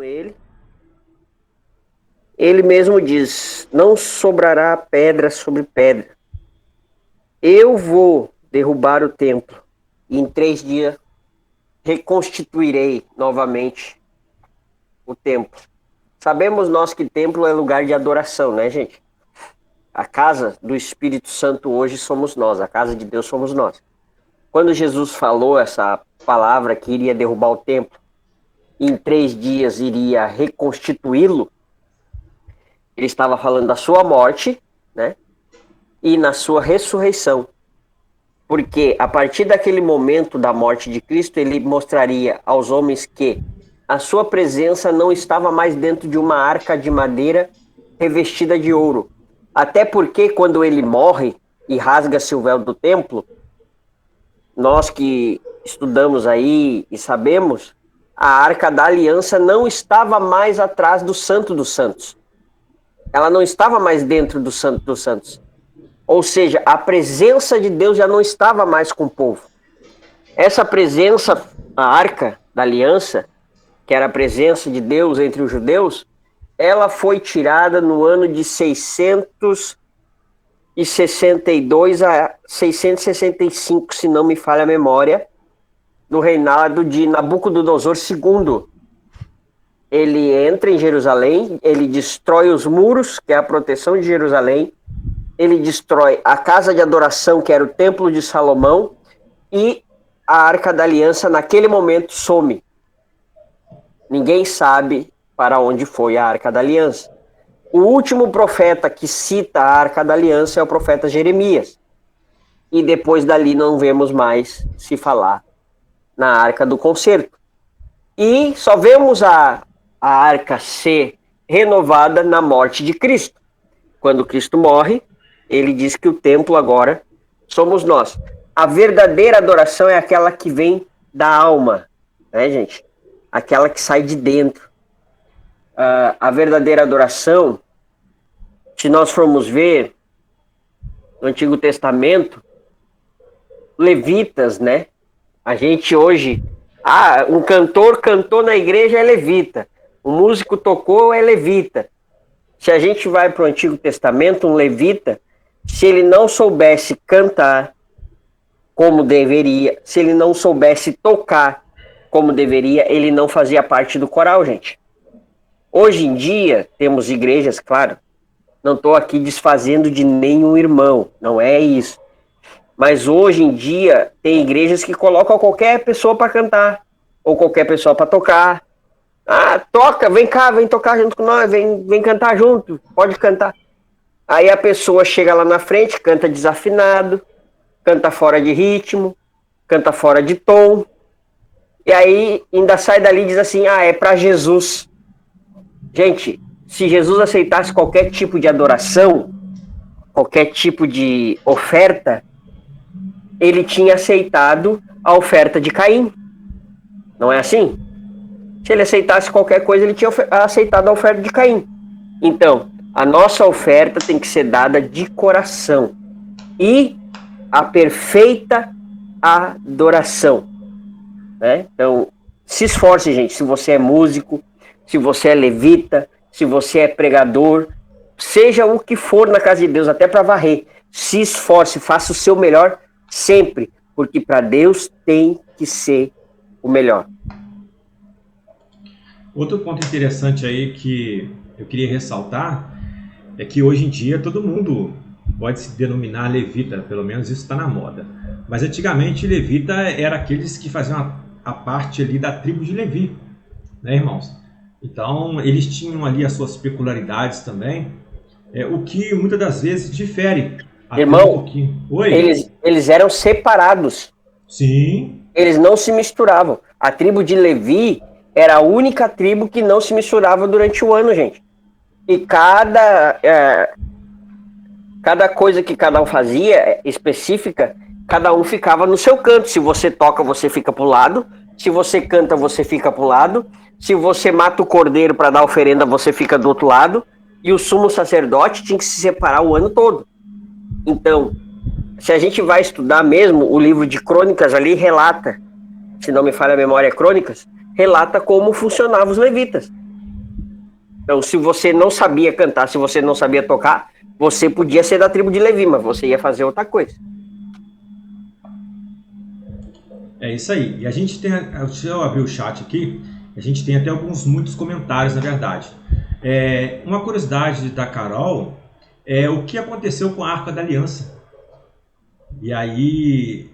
ele. Ele mesmo diz: não sobrará pedra sobre pedra. Eu vou derrubar o templo e em 3 dias reconstituirei novamente o templo. Sabemos nós que templo é lugar de adoração, né, gente? A casa do Espírito Santo hoje somos nós, a casa de Deus somos nós. Quando Jesus falou essa palavra que iria derrubar o templo, e em 3 dias iria reconstituí-lo, ele estava falando da sua morte, né? E na sua ressurreição. Porque a partir daquele momento da morte de Cristo, ele mostraria aos homens que a sua presença não estava mais dentro de uma arca de madeira revestida de ouro. Até porque quando ele morre e rasga-se o véu do templo, nós que estudamos aí e sabemos, a arca da aliança não estava mais atrás do Santo dos Santos. Ela não estava mais dentro do Santo dos Santos. Ou seja, a presença de Deus já não estava mais com o povo. Essa presença, a arca da aliança, que era a presença de Deus entre os judeus, ela foi tirada no ano de 662 a 665, se não me falha a memória, do reinado de Nabucodonosor II. Ele entra em Jerusalém, ele destrói os muros, que é a proteção de Jerusalém, ele destrói a casa de adoração, que era o templo de Salomão, e a Arca da Aliança, naquele momento, some. Ninguém sabe para onde foi a Arca da Aliança. O último profeta que cita a Arca da Aliança é o profeta Jeremias. E depois dali não vemos mais se falar na Arca do Concerto. E só vemos a Arca ser renovada na morte de Cristo. Quando Cristo morre, ele diz que o templo agora somos nós. A verdadeira adoração é aquela que vem da alma, né, gente? Aquela que sai de dentro. A verdadeira adoração, se nós formos ver no Antigo Testamento, levitas, né? A gente hoje, um cantor cantou na igreja é levita, um músico tocou é levita. Se a gente vai para o Antigo Testamento, um levita, se ele não soubesse cantar como deveria, se ele não soubesse tocar como deveria, ele não fazia parte do coral, gente. Hoje em dia, temos igrejas, claro, não estou aqui desfazendo de nenhum irmão, não é isso. Mas hoje em dia, tem igrejas que colocam qualquer pessoa para cantar, ou qualquer pessoa para tocar. Toca, vem cá, vem tocar junto com nós, vem cantar junto, pode cantar. Aí a pessoa chega lá na frente, canta desafinado, canta fora de ritmo, canta fora de tom, e aí ainda sai dali e diz assim, é para Jesus. Gente, se Jesus aceitasse qualquer tipo de adoração, qualquer tipo de oferta, ele tinha aceitado a oferta de Caim. Não é assim? Se ele aceitasse qualquer coisa, ele tinha aceitado a oferta de Caim. Então, a nossa oferta tem que ser dada de coração. E a perfeita adoração. Né? Então, se esforce, gente. Se você é músico, se você é levita, se você é pregador, seja o que for na casa de Deus, até para varrer. Se esforce, faça o seu melhor sempre. Porque para Deus tem que ser o melhor. Outro ponto interessante aí que eu queria ressaltar é que hoje em dia todo mundo pode se denominar levita, pelo menos isso está na moda. Mas antigamente levita era aqueles que faziam a parte ali da tribo de Levi, né, irmãos? Então eles tinham ali as suas peculiaridades também, o que muitas das vezes difere. Irmão, eles eram separados. Sim. Eles não se misturavam. A tribo de Levi era a única tribo que não se misturava durante o ano, gente. E cada coisa que cada um fazia, específica, cada um ficava no seu canto. Se você toca, você fica pro lado. Se você canta, você fica pro lado. Se você mata o cordeiro para dar oferenda, você fica do outro lado. E o sumo sacerdote tinha que se separar o ano todo. Então, se a gente vai estudar mesmo, o livro de Crônicas ali relata, se não me falha a memória, Crônicas, relata como funcionavam os levitas. Então, se você não sabia cantar, se você não sabia tocar, você podia ser da tribo de Levi, mas você ia fazer outra coisa. É isso aí. E a gente tem, deixa eu abrir o chat aqui, a gente tem até muitos comentários, na verdade. Uma curiosidade da Carol é o que aconteceu com a Arca da Aliança. E aí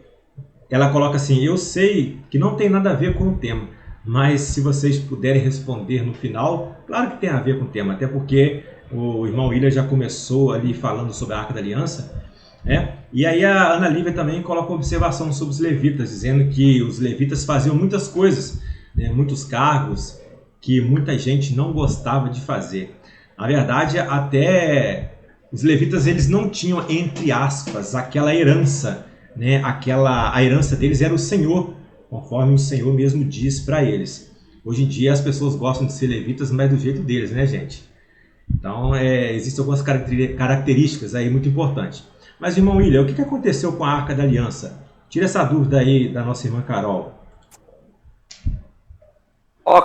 ela coloca assim, eu sei que não tem nada a ver com o tema, mas se vocês puderem responder no final, claro que tem a ver com o tema, até porque o irmão William já começou ali falando sobre a Arca da Aliança, né? E aí a Ana Lívia também coloca uma observação sobre os levitas, dizendo que os levitas faziam muitas coisas, né, muitos cargos que muita gente não gostava de fazer. Na verdade, até os levitas eles não tinham, entre aspas, aquela herança, né? A herança deles era o Senhor, conforme o Senhor mesmo diz para eles. Hoje em dia as pessoas gostam de ser levitas, mas do jeito deles, né, gente? Então, existem algumas características aí muito importantes. Mas, irmão William, o que aconteceu com a Arca da Aliança? Tira essa dúvida aí da nossa irmã Carol.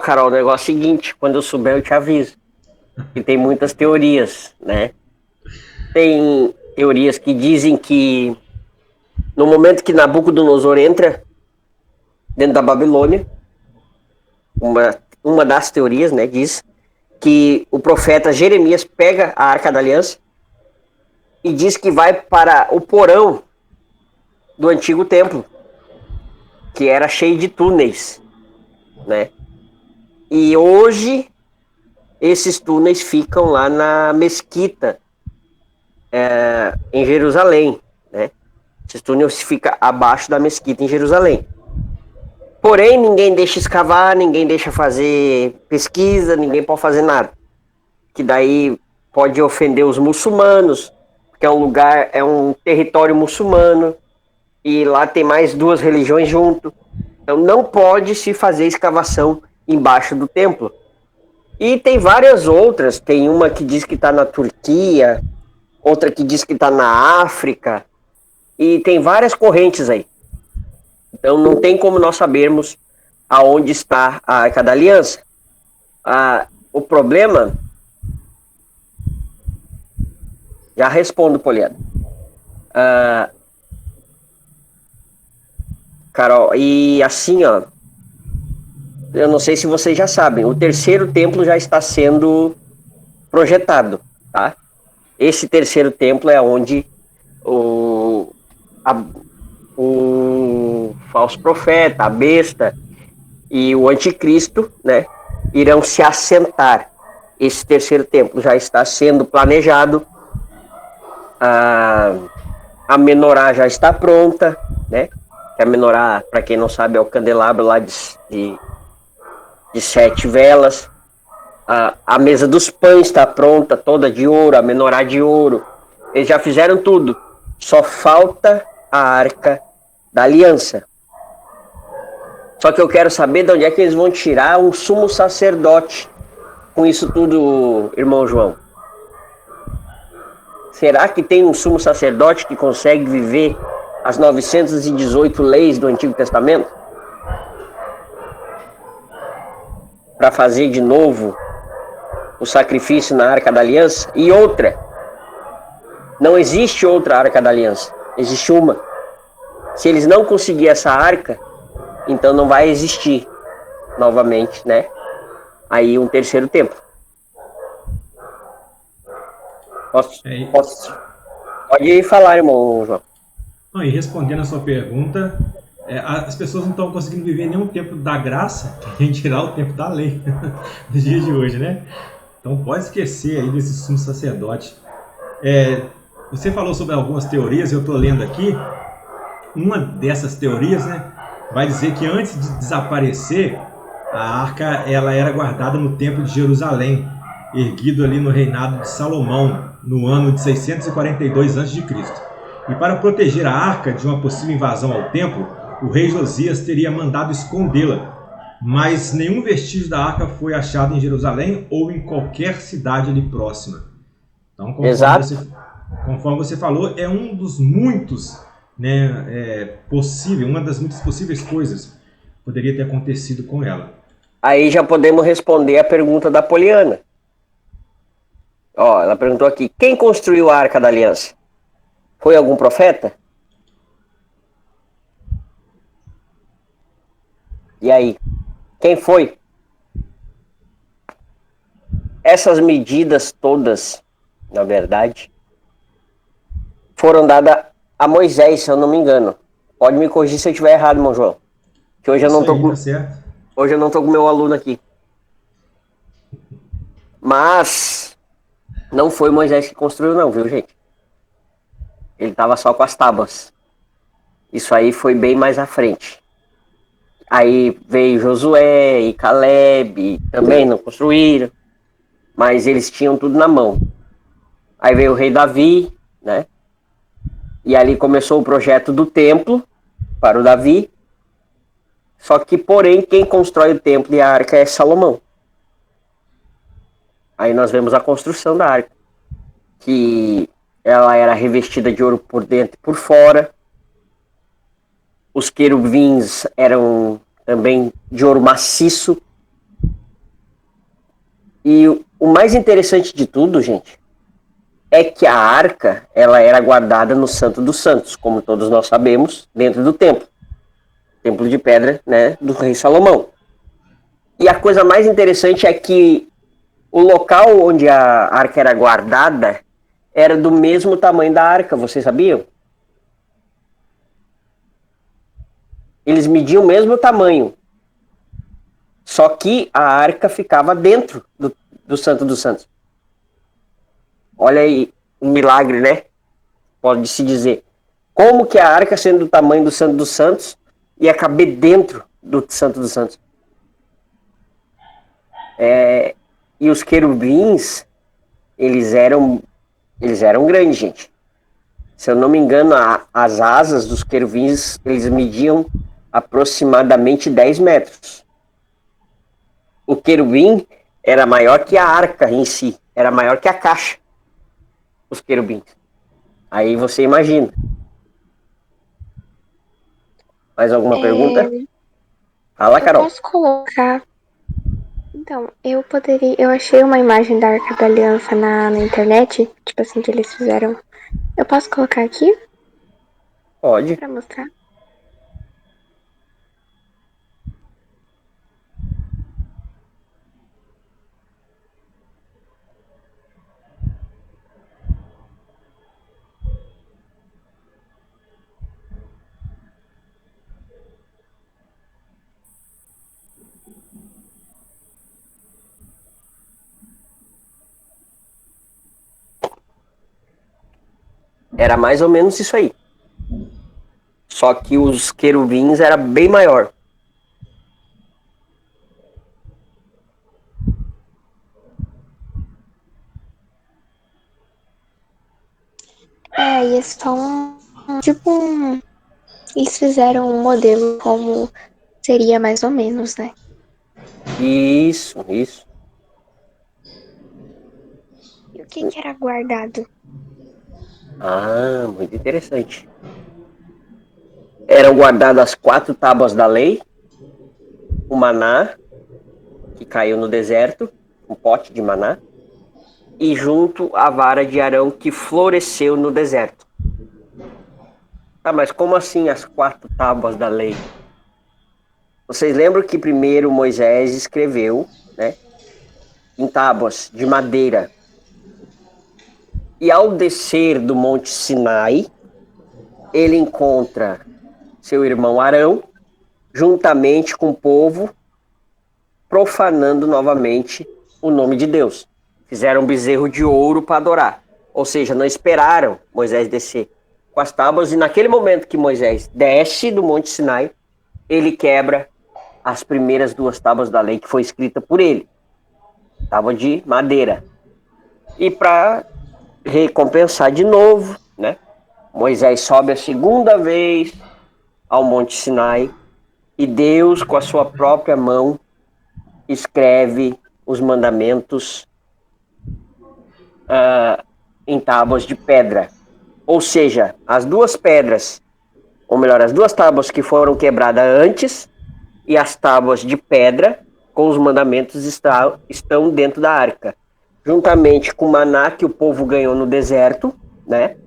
Carol, o negócio é o seguinte, quando eu souber eu te aviso. E tem muitas teorias, né? Tem teorias que dizem que no momento que Nabucodonosor entra dentro da Babilônia, uma das teorias, né, diz que o profeta Jeremias pega a Arca da Aliança e diz que vai para o porão do antigo templo, que era cheio de túneis, né? E hoje esses túneis ficam lá na mesquita em Jerusalém, né? Esses túneis ficam abaixo da mesquita em Jerusalém. Porém, ninguém deixa escavar, ninguém deixa fazer pesquisa, ninguém pode fazer nada. Que daí pode ofender os muçulmanos, porque é um território muçulmano, e lá tem mais duas religiões junto. Então não pode se fazer escavação embaixo do templo. E tem várias outras, tem uma que diz que está na Turquia, outra que diz que está na África, e tem várias correntes aí. Então não tem como nós sabermos aonde está a Arca da Aliança. O problema... Já respondo, Poliana. Carol, e assim, ó, eu não sei se vocês já sabem, o terceiro templo já está sendo projetado, tá? Esse terceiro templo é onde o falso profeta, a besta e o anticristo, né, irão se assentar. Esse terceiro templo já está sendo planejado. A menorá já está pronta, né? A menorá, para quem não sabe, é o candelabro lá de 7 velas. A mesa dos pães está pronta, toda de ouro, a menorá de ouro. Eles já fizeram tudo. Só falta a Arca da Aliança. Só que eu quero saber de onde é que eles vão tirar um sumo sacerdote com isso tudo, irmão João. Será que tem um sumo sacerdote que consegue viver as 918 leis do Antigo Testamento? Para fazer de novo o sacrifício na Arca da Aliança? E outra, não existe outra Arca da Aliança, existe uma. Se eles não conseguirem essa arca, então não vai existir novamente, né? Aí um terceiro templo. Pode falar, irmão João. Não, e respondendo a sua pergunta, as pessoas não estão conseguindo viver nenhum tempo da graça, querem tirar o tempo da lei nos dias de hoje, né? Então pode esquecer aí desse sumo sacerdote. Você falou sobre algumas teorias, eu estou lendo aqui. Uma dessas teorias, né, vai dizer que antes de desaparecer, a arca ela era guardada no Templo de Jerusalém, erguido ali no reinado de Salomão, no ano de 642 a.C. E para proteger a arca de uma possível invasão ao templo, o rei Josias teria mandado escondê-la, mas nenhum vestígio da arca foi achado em Jerusalém ou em qualquer cidade ali próxima. Então, conforme você falou, é um dos muitos, né, uma das muitas possíveis coisas que poderia ter acontecido com ela. Aí já podemos responder a pergunta da Poliana. Ó, ela perguntou aqui: quem construiu a Arca da Aliança? Foi algum profeta? E aí? Quem foi? Essas medidas todas, na verdade, foram dadas a Moisés, se eu não me engano. Pode me corrigir se eu estiver errado, irmão João. Que hoje É eu não isso tô aí, tá com, certo. hoje eu não tô com meu aluno aqui. Mas não foi Moisés que construiu, não, viu, gente? Ele tava só com as tábuas. Isso aí foi bem mais à frente. Aí veio Josué e Caleb, também não construíram, mas eles tinham tudo na mão. Aí veio o rei Davi, né? E ali começou o projeto do templo para o Davi. Só que, porém, quem constrói o templo e a arca é Salomão. Aí nós vemos a construção da arca, que ela era revestida de ouro por dentro e por fora. Os querubins eram também de ouro maciço. E o mais interessante de tudo, gente, é que a arca ela era guardada no Santo dos Santos, como todos nós sabemos, dentro do templo de pedra, né, do rei Salomão. E a coisa mais interessante é que o local onde a arca era guardada era do mesmo tamanho da arca, vocês sabiam? Eles mediam o mesmo tamanho, só que a arca ficava dentro do Santo dos Santos. Olha aí, um milagre, né? Pode-se dizer. Como que a arca, sendo do tamanho do Santo dos Santos, ia caber dentro do Santo dos Santos? E os querubins, eles eram grandes, gente. Se eu não me engano, as asas dos querubins, eles mediam aproximadamente 10 metros. O querubim era maior que a arca em si, era maior que a caixa, os querubins. Aí você imagina. Mais alguma pergunta? Fala, Eu Carol. posso colocar. Então, eu achei uma imagem da Arca da Aliança na internet, tipo assim, que eles fizeram. Eu posso colocar aqui Pode. pra mostrar? Era mais ou menos isso aí. Só que os querubins era bem maior. E são tipo eles fizeram um modelo como seria mais ou menos, né? Isso, isso. E o que era guardado? Ah, muito interessante. Eram guardadas as 4 tábuas da lei, o maná, que caiu no deserto, um pote de maná, e junto a vara de Arão, que floresceu no deserto. Ah, mas como assim as 4 tábuas da lei? Vocês lembram que primeiro Moisés escreveu, né, em tábuas de madeira. E ao descer do Monte Sinai, ele encontra seu irmão Arão, juntamente com o povo, profanando novamente o nome de Deus. Fizeram um bezerro de ouro para adorar. Ou seja, não esperaram Moisés descer com as tábuas, e naquele momento que Moisés desce do Monte Sinai, ele quebra as primeiras 2 tábuas da lei que foi escrita por ele. Tábua de madeira. E para recompensar de novo, né? Moisés sobe a segunda vez ao Monte Sinai e Deus, com a sua própria mão, escreve os mandamentos em tábuas de pedra. Ou seja, as 2 pedras, ou melhor, as 2 tábuas que foram quebradas antes e as tábuas de pedra com os mandamentos estão dentro da arca, juntamente com o maná que o povo ganhou no deserto, né?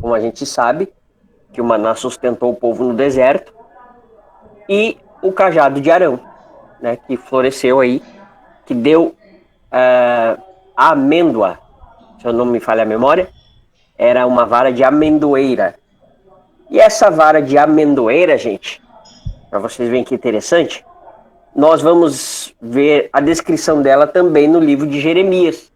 Como a gente sabe, que o maná sustentou o povo no deserto, e o cajado de Arão, né? Que floresceu aí, que deu a amêndoa, se eu não me falha a memória, era uma vara de amendoeira. E essa vara de amendoeira, gente, para vocês verem que interessante, nós vamos ver a descrição dela também no livro de Jeremias,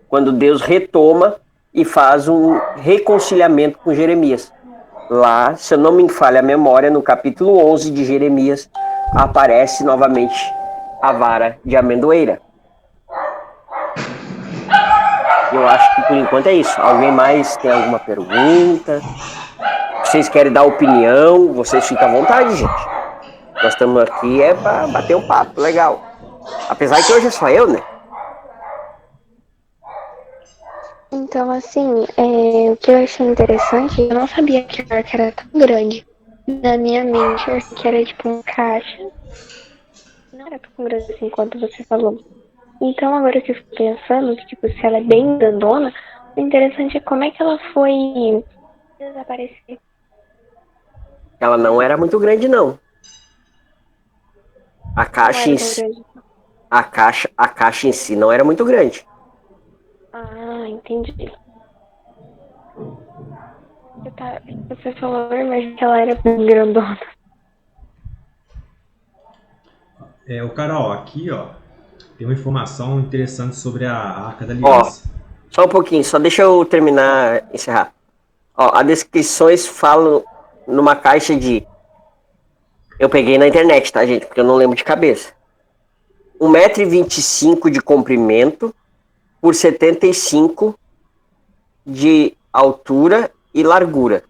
quando Deus retoma e faz um reconciliamento com Jeremias. Lá, se eu não me falha a memória, no capítulo 11 de Jeremias, aparece novamente a vara de amendoeira. Eu acho que por enquanto é isso. Alguém mais tem alguma pergunta? Vocês querem dar opinião? Vocês ficam à vontade, gente. Nós estamos aqui para bater um papo legal. Apesar que hoje é só eu, né? Então, assim, o que eu achei interessante, eu não sabia que a arca era tão grande. Na minha mente, eu achei que era tipo uma caixa. Não era tão grande assim quanto você falou. Então, agora que eu fico pensando, que tipo, se ela é bem grandona, o interessante é como é que ela foi desaparecer. Ela não era muito grande, não. A caixa, a caixa em si não era muito grande. Ah, entendi. Você falou, mas que ela era bem grandona. O Carol, aqui, ó, tem uma informação interessante sobre a Arca da Aliança. Só um pouquinho, só deixa eu terminar, encerrar. As descrições falam numa caixa de... Eu peguei na internet, tá, gente? Porque eu não lembro de cabeça. 1,25 m de comprimento por 75 de altura e largura,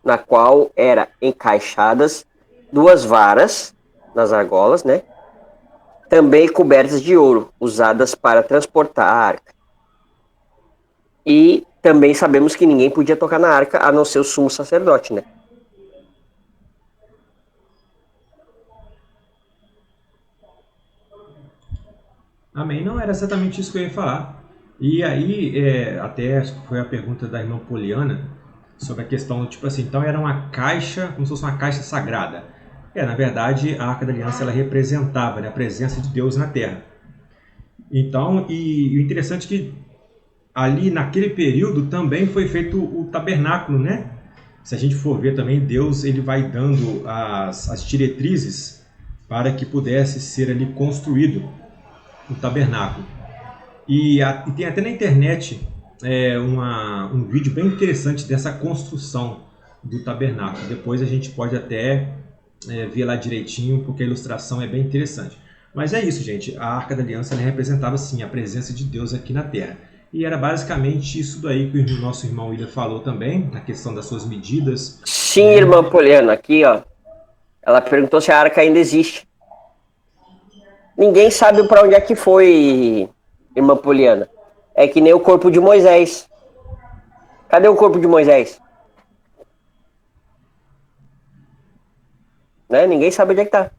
na qual era encaixadas 2 varas nas argolas, né? Também cobertas de ouro, usadas para transportar a arca. E também sabemos que ninguém podia tocar na arca, a não ser o sumo sacerdote, né? Amém. Não era exatamente isso que eu ia falar. E aí, até foi a pergunta da irmã Poliana sobre a questão, tipo assim, então era uma caixa, como se fosse uma caixa sagrada. Na verdade, a Arca da Aliança ela representava, né, a presença de Deus na Terra. Então, e o interessante é que ali naquele período também foi feito o tabernáculo, né? Se a gente for ver também, Deus ele vai dando as diretrizes para que pudesse ser ali construído o tabernáculo. E tem até na internet um vídeo bem interessante dessa construção do tabernáculo. Depois a gente pode até ver lá direitinho, porque a ilustração é bem interessante. Mas é isso, gente. A Arca da Aliança ela representava, sim, a presença de Deus aqui na Terra. E era basicamente isso daí que o nosso irmão William falou também, na questão das suas medidas. Sim, irmã Poliana, aqui, ó. Ela perguntou se a arca ainda existe. Ninguém sabe para onde é que foi, irmã Poliana. É que nem o corpo de Moisés. Cadê o corpo de Moisés? Né? Ninguém sabe onde é que tá.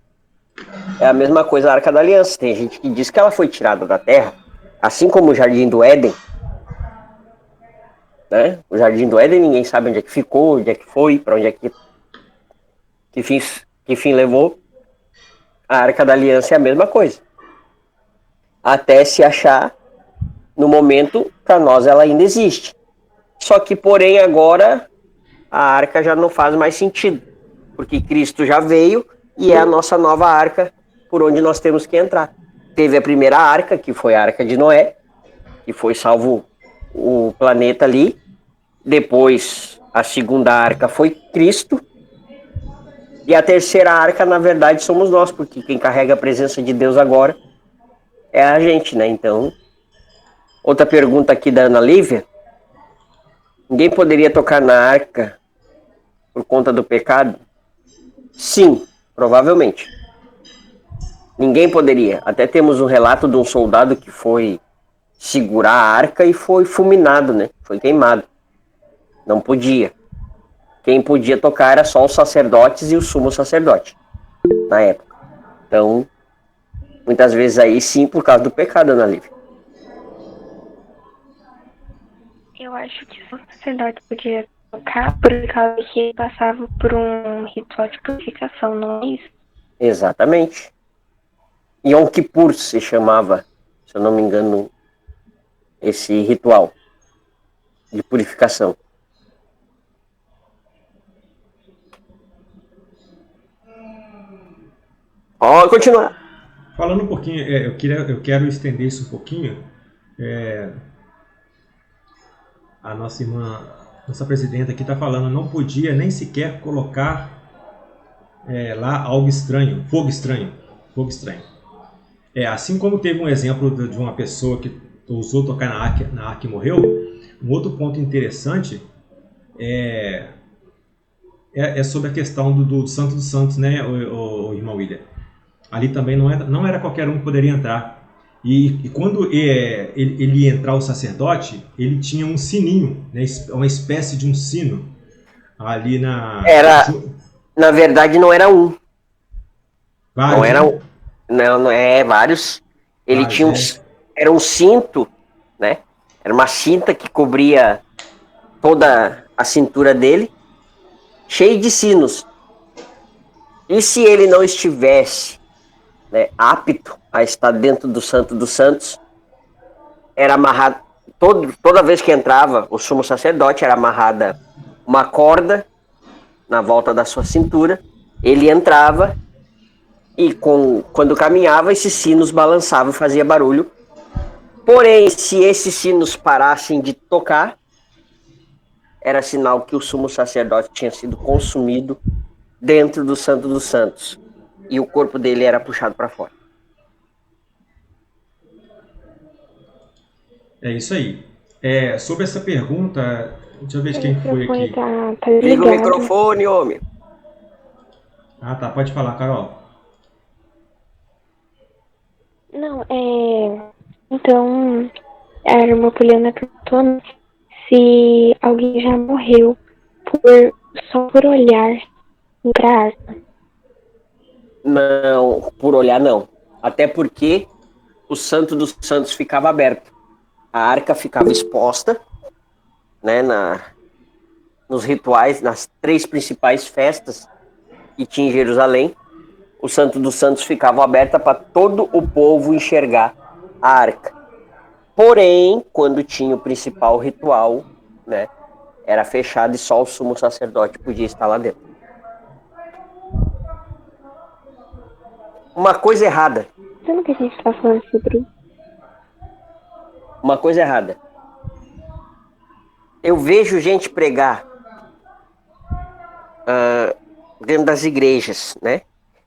É a mesma coisa a Arca da Aliança. Tem gente que diz que ela foi tirada da terra, assim como o Jardim do Éden. Né? O Jardim do Éden ninguém sabe onde é que ficou, onde é que foi, para onde é que fim levou. A Arca da Aliança é a mesma coisa. Até se achar, no momento, para nós ela ainda existe. Só que, porém, agora a arca já não faz mais sentido. Porque Cristo já veio e é a nossa nova arca por onde nós temos que entrar. Teve a primeira arca, que foi a Arca de Noé, que foi salvo o planeta ali. Depois, a segunda arca foi Cristo. E a terceira arca, na verdade, somos nós, porque quem carrega a presença de Deus agora é a gente, né? Então, outra pergunta aqui da Ana Lívia. Ninguém poderia tocar na arca por conta do pecado? Sim, provavelmente. Ninguém poderia. Até temos um relato de um soldado que foi segurar a arca e foi fulminado, né? Foi queimado. Não podia. Quem podia tocar era só os sacerdotes e o sumo sacerdote, na época. Então, muitas vezes aí sim, por causa do pecado, Ana Lívia. Eu acho que o sacerdote podia tocar por causa que ele passava por um ritual de purificação, não é isso? Exatamente. Yom Kippur se chamava, se eu não me engano, esse ritual de purificação. Pode continuar. Falando um pouquinho, eu quero estender isso um pouquinho. A nossa irmã, nossa presidenta aqui está falando, não podia nem sequer colocar lá algo estranho, fogo estranho, fogo estranho. Assim como teve um exemplo de uma pessoa que ousou tocar na arca e morreu, um outro ponto interessante é sobre a questão do Santo dos Santos, né, o irmão William? Ali também não era qualquer um que poderia entrar. E quando ele ia entrar, o sacerdote, ele tinha um sininho, né, uma espécie de um sino ali Na verdade, não era um. Vários, Não era né? um. Não, vários. Ele Vários, tinha era um cinto, né? Era uma cinta que cobria toda a cintura dele, cheio de sinos. E se ele não estivesse, né, apto a estar dentro do Santo dos Santos, era amarrado. Toda vez que entrava, o sumo sacerdote era amarrada uma corda na volta da sua cintura. Ele entrava e quando caminhava, esses sinos balançavam e fazia barulho. Porém, se esses sinos parassem de tocar, era sinal que o sumo sacerdote tinha sido consumido dentro do Santo dos Santos e o corpo dele era puxado para fora. É isso aí. Sobre essa pergunta, deixa eu ver quem foi microfone aqui. tá Liga o ligado. microfone, homem. Ah, tá, pode falar, Carol. Não, então, a irmã Poliana perguntou se alguém já morreu só por olhar pra arca. Não, por olhar não. Até porque o Santo dos Santos ficava aberto. A arca ficava exposta, né, nos rituais, nas 3 principais festas que tinha em Jerusalém. O Santo dos Santos ficava aberta para todo o povo enxergar a arca. Porém, quando tinha o principal ritual, né, era fechado e só o sumo sacerdote podia estar lá dentro. Uma coisa errada. Sabe o que a gente tá falando sobre? Uma coisa errada. Eu vejo gente pregar dentro das igrejas, né?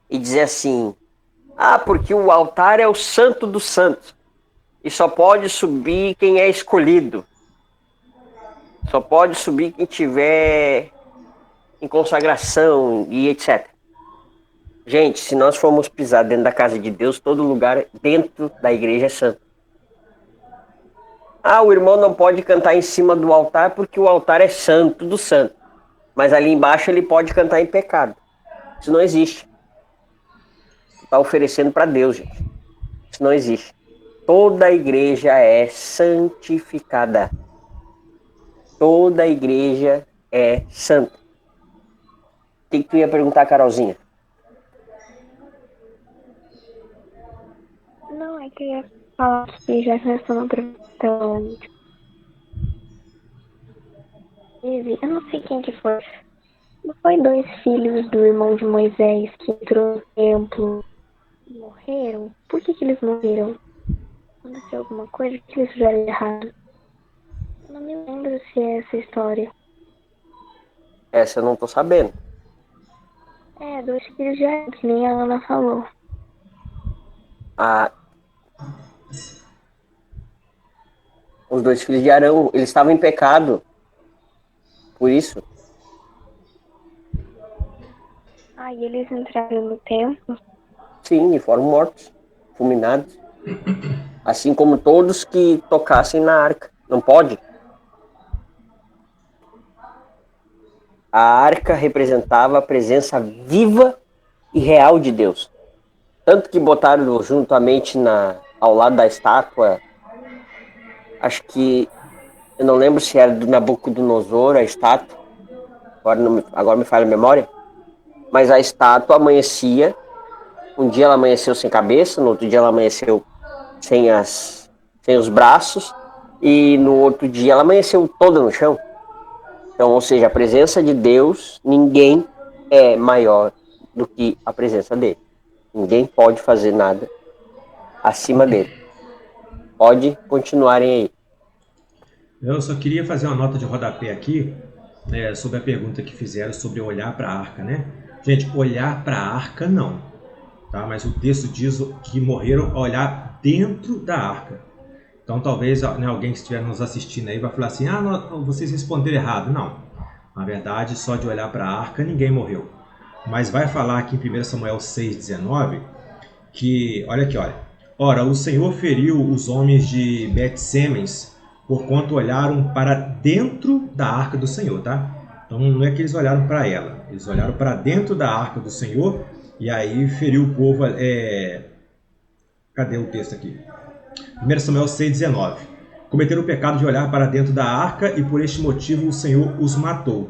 E dizer assim, porque o altar é o santo dos santos. E só pode subir quem é escolhido. Só pode subir quem tiver em consagração e etc. Gente, se nós formos pisar dentro da casa de Deus, todo lugar dentro da igreja é santo. O irmão não pode cantar em cima do altar porque o altar é santo do santo. Mas ali embaixo ele pode cantar em pecado. Isso não existe. Está oferecendo para Deus, gente. Isso não existe. Toda a igreja é santificada. Toda a igreja é santa. O que tu ia perguntar, Carolzinha? Não, é que eu ia falar que já começou uma pergunta. Eu não sei quem que foi. Não foi 2 filhos do irmão de Moisés que entrou no templo e morreram? Por que eles morreram? Aconteceu alguma coisa que eles fizeram errado? Eu não me lembro se é essa história. Essa eu não tô sabendo. 2 filhos de Arão, que nem a Ana falou. Os 2 filhos de Arão, eles estavam em pecado. Por isso. E eles entraram no templo? Sim, e foram mortos, fulminados. Assim como todos que tocassem na arca. Não pode. A arca representava a presença viva e real de Deus. Tanto que botaram juntamente ao lado da estátua, acho que eu não lembro se era do Nabucodonosor, a estátua, agora me falha a memória, mas a estátua amanhecia, um dia ela amanheceu sem cabeça, no outro dia ela amanheceu sem os braços, e no outro dia ela amanheceu toda no chão. Então, ou seja, a presença de Deus, ninguém é maior do que a presença dele. Ninguém pode fazer nada acima dele. Pode continuarem aí. Eu só queria fazer uma nota de rodapé aqui, sobre a pergunta que fizeram sobre olhar para a arca, né? Gente, olhar para a arca não, tá? Mas o texto diz que morreram a olhar dentro da arca. Então talvez, né, alguém que estiver nos assistindo aí vai falar assim, não, vocês responderam errado. Não, na verdade, só de olhar para a arca ninguém morreu. Mas vai falar aqui em 1 Samuel 6,19, que, olha aqui, olha. Ora, o Senhor feriu os homens de Bet-Semens, porquanto olharam para dentro da arca do Senhor, tá? Então não é que eles olharam para ela, eles olharam para dentro da arca do Senhor, e aí feriu o povo. Cadê o texto aqui? 1 Samuel 6,19. Cometeram o pecado de olhar para dentro da arca, e por este motivo o Senhor os matou.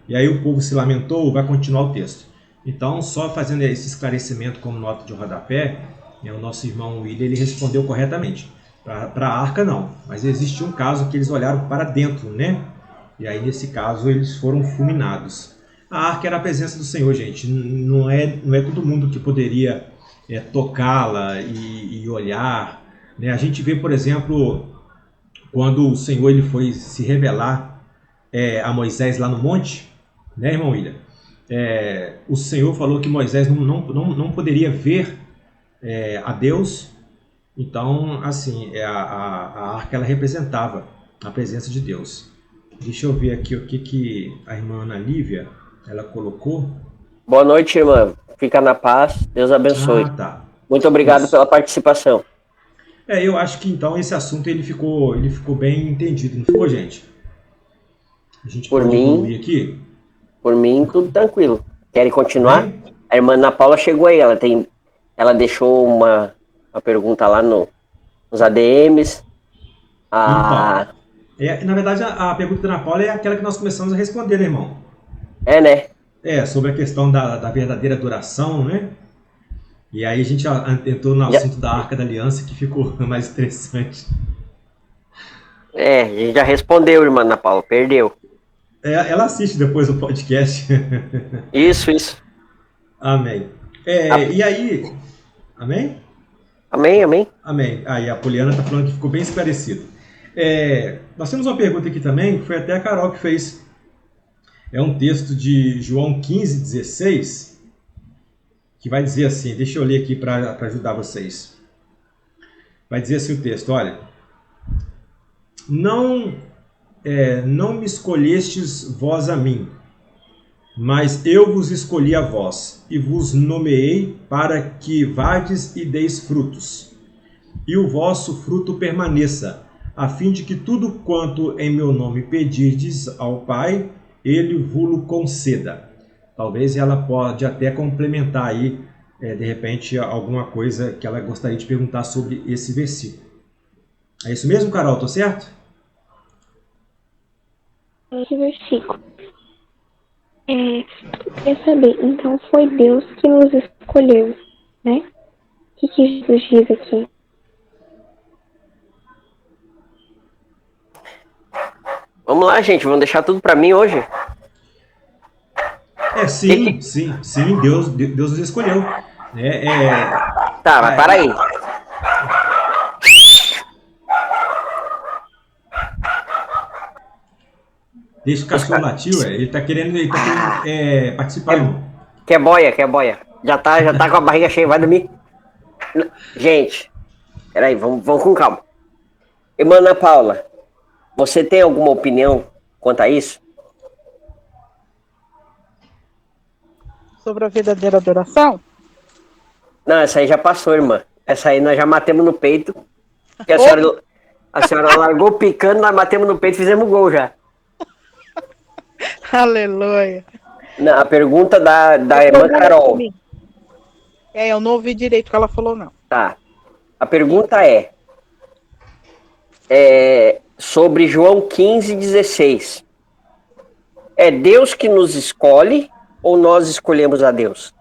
E aí o povo se lamentou, vai continuar o texto. Então, só fazendo esse esclarecimento como nota de rodapé, o nosso irmão William, ele respondeu corretamente. Para a arca não, mas existe um caso que eles olharam para dentro, né? E aí nesse caso eles foram fulminados. A arca era a presença do Senhor, gente. Não é todo mundo que poderia tocá-la e olhar, né? A gente vê, por exemplo, quando o Senhor ele foi se revelar a Moisés lá no monte, né, irmão William? O Senhor falou que Moisés não poderia ver a Deus. Então, assim, a arca ela representava a presença de Deus. Deixa eu ver aqui o que a irmã Ana Lívia ela colocou. Boa noite, irmã. Fica na paz. Deus abençoe. Tá. Muito obrigado pela participação. Eu acho que então esse assunto ele ficou bem entendido, não ficou, gente? A gente pode evoluir aqui? Por mim, tudo tranquilo. Querem continuar? Bem? A irmã Ana Paula chegou aí. Ela deixou uma pergunta lá nos ADMs. Então, na verdade, a pergunta da Ana Paula é aquela que nós começamos a responder, né, irmão? Né? Sobre a questão da verdadeira adoração, né? E aí a gente entrou no assunto da Arca da Aliança, que ficou mais interessante. A gente já respondeu, irmã Ana Paula, perdeu. Ela assiste depois o podcast. Isso. Amém. E aí... Amém? Amém. Amém. Aí a Poliana está falando que ficou bem esclarecido. Nós temos uma pergunta aqui também, que foi até a Carol que fez. É um texto de João 15,16, que vai dizer assim, deixa eu ler aqui para ajudar vocês. Vai dizer assim o texto, olha. Não me escolhestes vós a mim, mas eu vos escolhi a vós, e vos nomeei para que vades e deis frutos, e o vosso fruto permaneça, a fim de que tudo quanto em meu nome pedirdes ao Pai, ele vos conceda. Talvez ela pode até complementar aí, de repente, alguma coisa que ela gostaria de perguntar sobre esse versículo. É isso mesmo, Carol? Tô certo? Esse versículo. Eu queria saber, então foi Deus que nos escolheu, né? O que Jesus diz aqui? Vamos lá, gente, vamos deixar tudo para mim hoje. Sim, Deus nos escolheu. Tá, mas para aí. Deixa o cachorro latir, ele tá querendo participar, irmão. Quer boia. Já tá com a barriga cheia, vai dormir. Gente, peraí, vamos com calma. Irmã Ana Paula, você tem alguma opinião quanto a isso? Sobre a verdadeira adoração? Não, essa aí já passou, irmã. Essa aí nós já matemos no peito. A senhora largou picando, nós matemos no peito e fizemos gol já. Aleluia. Não, a pergunta da irmã Carol. Eu não ouvi direito o que ela falou, não. Tá. A pergunta sobre João 15,16. É Deus que nos escolhe ou nós escolhemos a Deus?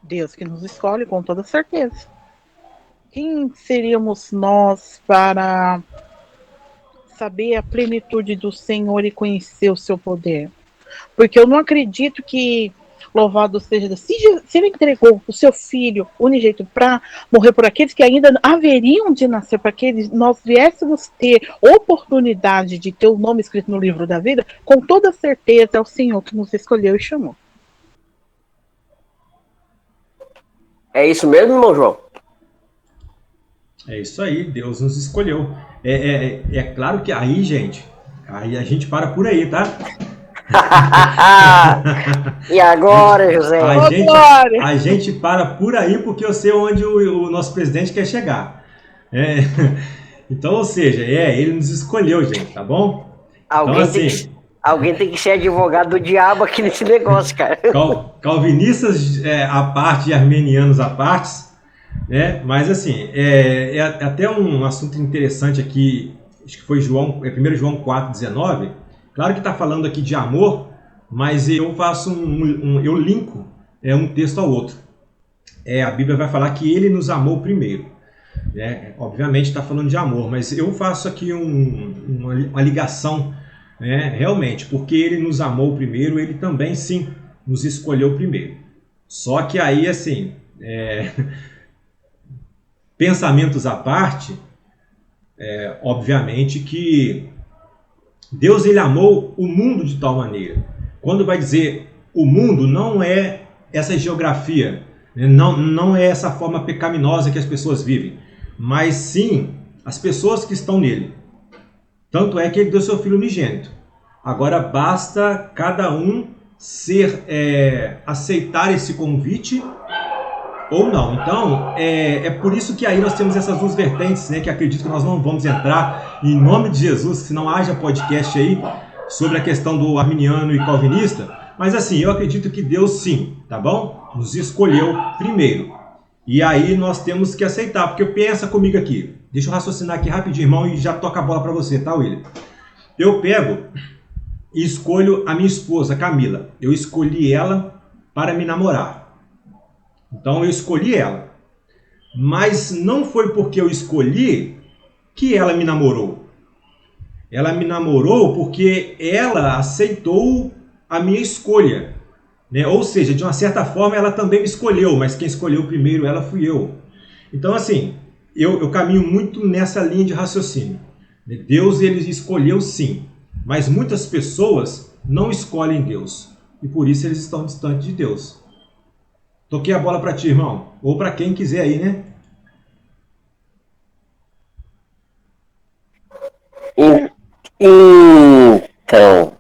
Deus que nos escolhe com toda certeza. Quem seríamos nós para saber a plenitude do Senhor e conhecer o seu poder? Porque eu não acredito que, louvado seja Deus, se ele entregou o seu filho unigênito para morrer por aqueles que ainda haveriam de nascer, para que nós viéssemos ter oportunidade de ter o nome escrito no livro da vida, com toda certeza é o Senhor que nos escolheu e chamou. É isso mesmo, irmão João? É isso aí, Deus nos escolheu. É claro que aí, gente, aí a gente para por aí, tá? E agora, José? A gente para por aí porque eu sei onde o nosso presidente quer chegar. Então, ou seja, ele nos escolheu, gente, tá bom? Alguém tem que ser advogado do diabo aqui nesse negócio, cara. Calvinistas à parte e armenianos à parte, né? Mas assim, é até um assunto interessante aqui, acho que foi 1 João 4,19. Claro que está falando aqui de amor, mas eu faço eu linko um texto ao outro. A Bíblia vai falar que ele nos amou primeiro. Obviamente está falando de amor, mas eu faço aqui uma ligação, realmente, porque ele nos amou primeiro, ele também sim nos escolheu primeiro. Só que aí, assim, pensamentos à parte, obviamente que Deus ele amou o mundo de tal maneira. Quando vai dizer o mundo, não é essa geografia, não é essa forma pecaminosa que as pessoas vivem, mas sim as pessoas que estão nele. Tanto é que ele deu seu filho unigênito. Agora basta cada um aceitar esse convite ou não. Então, é por isso que aí nós temos essas duas vertentes, que acredito que nós não vamos entrar em nome de Jesus, se não haja podcast aí sobre a questão do arminiano e calvinista. Mas assim, eu acredito que Deus sim, tá bom? Nos escolheu primeiro. E aí nós temos que aceitar, porque pensa comigo aqui. Deixa eu raciocinar aqui rapidinho, irmão, e já toca a bola para você, tá, William? Eu pego e escolho a minha esposa, Camila. Eu escolhi ela para me namorar. Então eu escolhi ela, mas não foi porque eu escolhi que ela me namorou. Ela me namorou porque ela aceitou a minha escolha, Ou seja, de uma certa forma ela também me escolheu, mas quem escolheu primeiro ela fui eu. Então assim, eu caminho muito nessa linha de raciocínio. Deus ele escolheu sim, mas muitas pessoas não escolhem Deus e por isso eles estão distantes de Deus. Toquei a bola para ti, irmão. Ou para quem quiser aí, né? Então...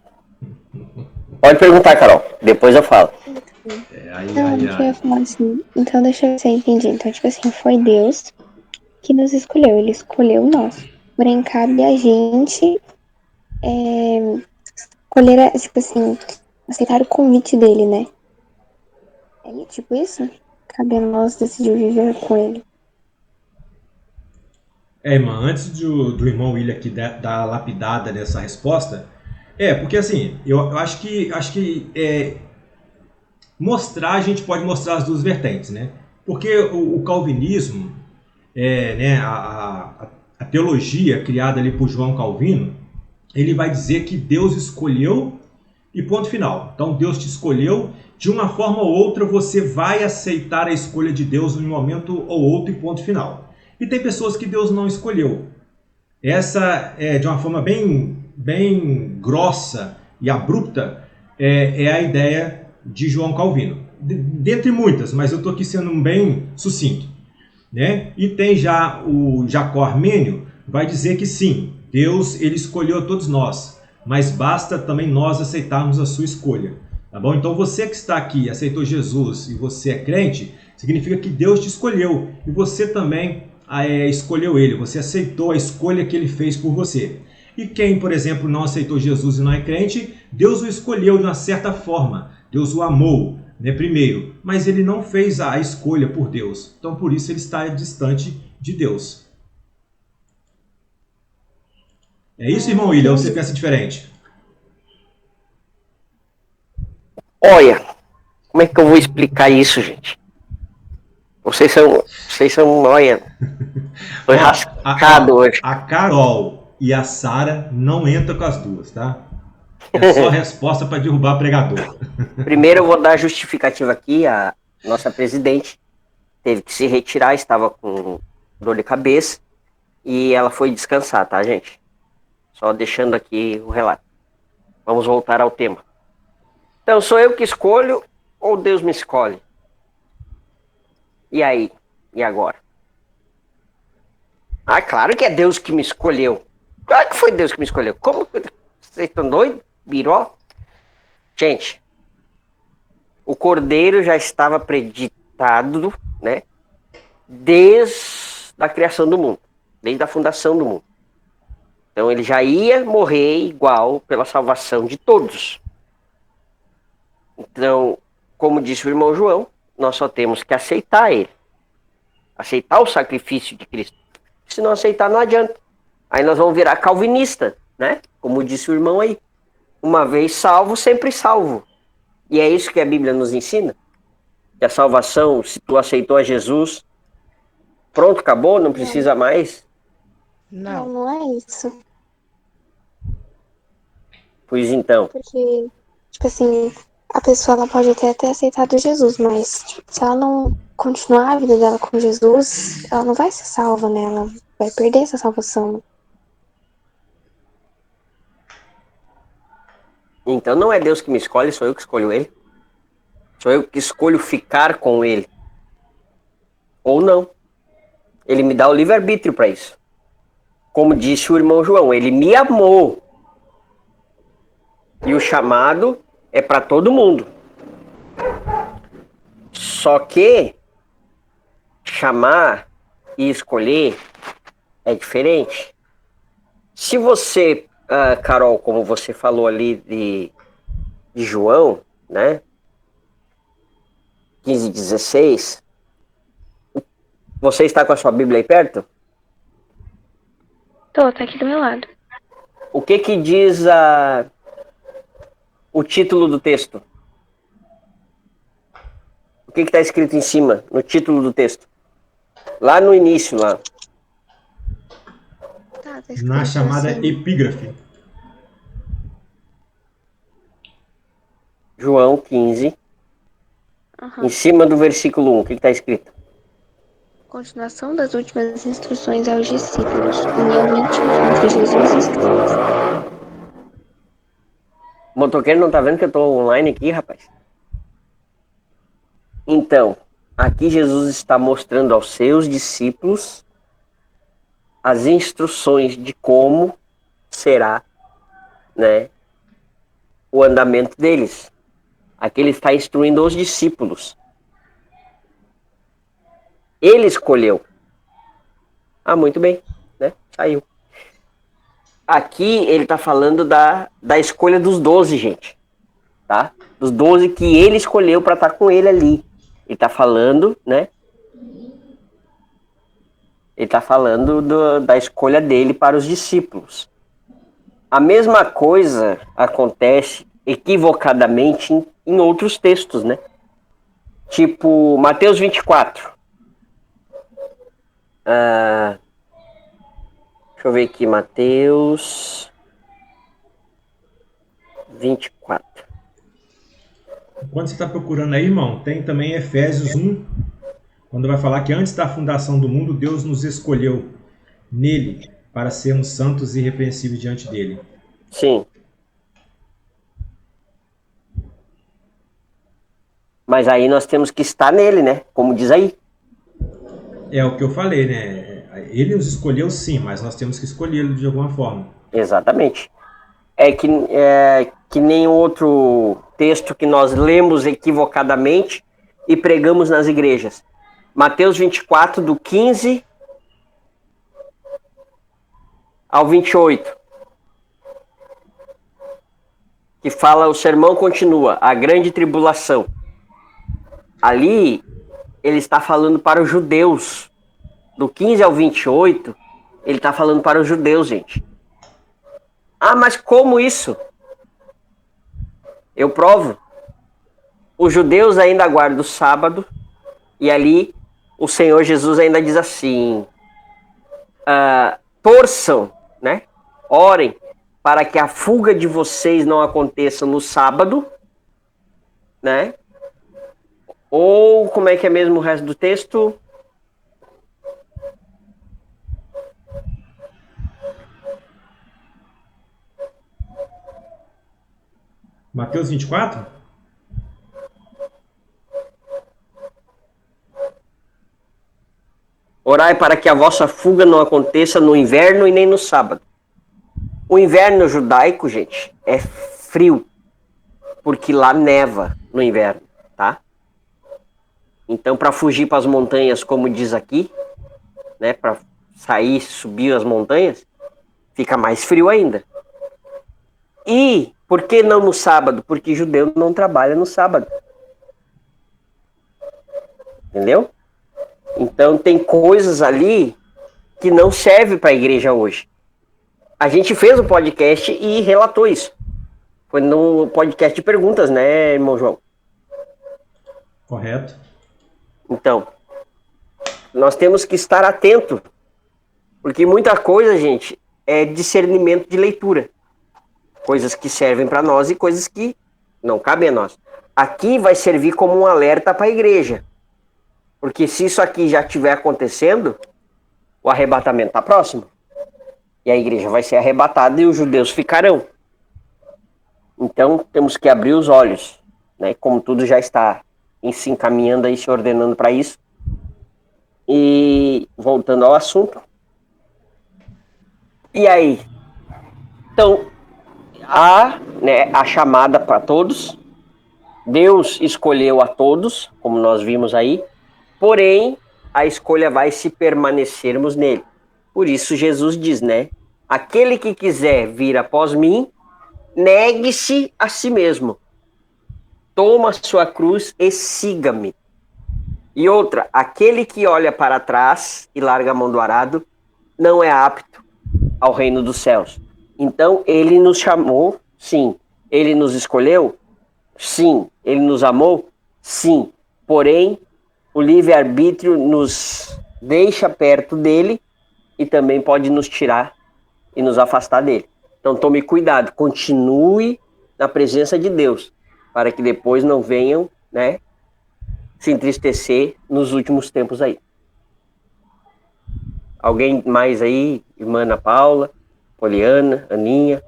Pode perguntar, Carol. Depois eu falo. Eu ia falar assim. Então, deixa eu ver se eu entendi. Então, tipo assim, foi Deus que nos escolheu. Ele escolheu nós. Porém, cabe a gente escolher, tipo assim, aceitar o convite dele, né? É tipo isso? Cabe a nós decidir viver com ele. Irmã, antes do irmão William aqui dar a lapidada nessa resposta, porque assim, eu acho que mostrar, a gente pode mostrar as duas vertentes, né? Porque o calvinismo, a teologia criada ali por João Calvino, ele vai dizer que Deus escolheu e ponto final. Então Deus te escolheu, de uma forma ou outra você vai aceitar a escolha de Deus em um momento ou outro e ponto final. E tem pessoas que Deus não escolheu. Essa de uma forma bem grossa e abrupta, é a ideia de João Calvino. Dentre muitas, mas eu estou aqui sendo bem sucinto. E tem já o Jacó Armênio, vai dizer que sim, Deus ele escolheu a todos nós, mas basta também nós aceitarmos a sua escolha. Tá bom? Então você que está aqui, aceitou Jesus e você é crente, significa que Deus te escolheu e você também escolheu ele, você aceitou a escolha que ele fez por você. E quem, por exemplo, não aceitou Jesus e não é crente, Deus o escolheu de uma certa forma, Deus o amou, primeiro, mas ele não fez a escolha por Deus, então por isso ele está distante de Deus. É isso, irmão William, ou você pensa diferente? Olha, como é que eu vou explicar isso, gente? Vocês são, olha, foi Ó, rascado hoje. a Carol e a Sara não entram com as duas, tá? É só resposta para derrubar pregador. Primeiro eu vou dar a justificativa aqui, a nossa presidente teve que se retirar, estava com dor de cabeça e ela foi descansar, tá, gente? Só deixando aqui o relato. Vamos voltar ao tema. Então, sou eu que escolho ou Deus me escolhe? E aí? E agora? Ah, claro que é Deus que me escolheu. Claro que foi Deus que me escolheu. Como vocês estão doidos? Biró? Gente, o Cordeiro já estava preditado, né? Desde a criação do mundo. Desde a fundação do mundo. Então ele já ia morrer igual pela salvação de todos. Então, como disse o irmão João, nós só temos que aceitar ele. Aceitar o sacrifício de Cristo. Se não aceitar, não adianta. Aí nós vamos virar calvinista, né? Como disse o irmão aí. Uma vez salvo, sempre salvo. E é isso que a Bíblia nos ensina. Que a salvação, se tu aceitou a Jesus, pronto, acabou, não precisa mais. Não, Não. não é isso. Pois então. Porque, tipo assim, a pessoa ela pode até ter aceitado Jesus, mas tipo, se ela não continuar a vida dela com Jesus, ela não vai ser salva, né? Ela vai perder essa salvação. Então não é Deus que me escolhe, sou eu que escolho ele. Sou eu que escolho ficar com ele. Ou não. Ele me dá o livre-arbítrio para isso. Como disse o irmão João, ele me amou. E o chamado é para todo mundo. Só que chamar e escolher é diferente. Se você, Carol, como você falou ali de João, né? 15:16. Você está com a sua Bíblia aí perto? Tá aqui do meu lado. O que diz o título do texto? O que está escrito em cima, no título do texto? Lá no início, lá. Tá Na chamada assim. epígrafe. João 15. Uhum. Em cima do versículo 1, o que está escrito? Continuação das últimas instruções aos discípulos. União íntima entre Jesus e os crentes. O motoqueiro não tá vendo que eu tô online aqui, rapaz? Então, aqui Jesus está mostrando aos seus discípulos as instruções de como será, né, o andamento deles. Aqui ele está instruindo os discípulos. Ele escolheu. Ah, muito bem, né? Saiu. Aqui ele está falando da escolha dos 12, gente. Tá? Dos 12 que ele escolheu para estar com ele ali. Ele está falando, né? Ele está falando da escolha dele para os discípulos. A mesma coisa acontece equivocadamente em outros textos, né? Tipo, Mateus 24. Deixa eu ver aqui, Mateus 24. Enquanto você está procurando aí, irmão, tem também Efésios 1, quando vai falar que antes da fundação do mundo, Deus nos escolheu nele para sermos santos e irrepreensíveis diante dele. Sim. Mas aí nós temos que estar nele, né? Como diz aí. É o que eu falei, né? Ele nos escolheu sim, mas nós temos que escolhê-lo de alguma forma. Exatamente. É que nem outro texto que nós lemos equivocadamente e pregamos nas igrejas. Mateus 24, do 15 ao 28. Que fala, o sermão continua, a grande tribulação. Ali, ele está falando para os judeus. Do 15 ao 28, ele está falando para os judeus, gente. Ah, mas como isso? Eu provo. Os judeus ainda guardam o sábado, e ali o Senhor Jesus ainda diz assim: torçam, né? Orem para que a fuga de vocês não aconteça no sábado, né? Ou como é que é mesmo o resto do texto? Mateus 24? Orai para que a vossa fuga não aconteça no inverno e nem no sábado. O inverno judaico, gente, é frio, porque lá neva no inverno, tá? Então, para fugir para as montanhas, como diz aqui, né, para sair, subir as montanhas, fica mais frio ainda. E por que não no sábado? Porque judeu não trabalha no sábado. Entendeu? Então tem coisas ali que não servem para a igreja hoje. A gente fez um podcast e relatou isso. Foi no podcast de perguntas, né, irmão João? Correto. Então, nós temos que estar atento, porque muita coisa, gente, é discernimento de leitura. Coisas que servem para nós e coisas que não cabem a nós. Aqui vai servir como um alerta para a igreja. Porque se isso aqui já estiver acontecendo, o arrebatamento está próximo. E a igreja vai ser arrebatada e os judeus ficarão. Então temos que abrir os olhos, né? Como tudo já está se encaminhando aí, se ordenando para isso. E voltando ao assunto. E aí? Então, a chamada para todos. Deus escolheu a todos, como nós vimos aí. Porém, a escolha vai se permanecermos nele. Por isso Jesus diz, né? Aquele que quiser vir após mim, negue-se a si mesmo. Toma sua cruz e siga-me. E outra, aquele que olha para trás e larga a mão do arado, não é apto ao reino dos céus. Então, ele nos chamou, sim. Ele nos escolheu, sim. Ele nos amou, sim. Porém, o livre-arbítrio nos deixa perto dele e também pode nos tirar e nos afastar dele. Então tome cuidado, continue na presença de Deus, para que depois não venham, né, se entristecer nos últimos tempos aí. Alguém mais aí? Irmã Ana Paula, Poliana, Aninha?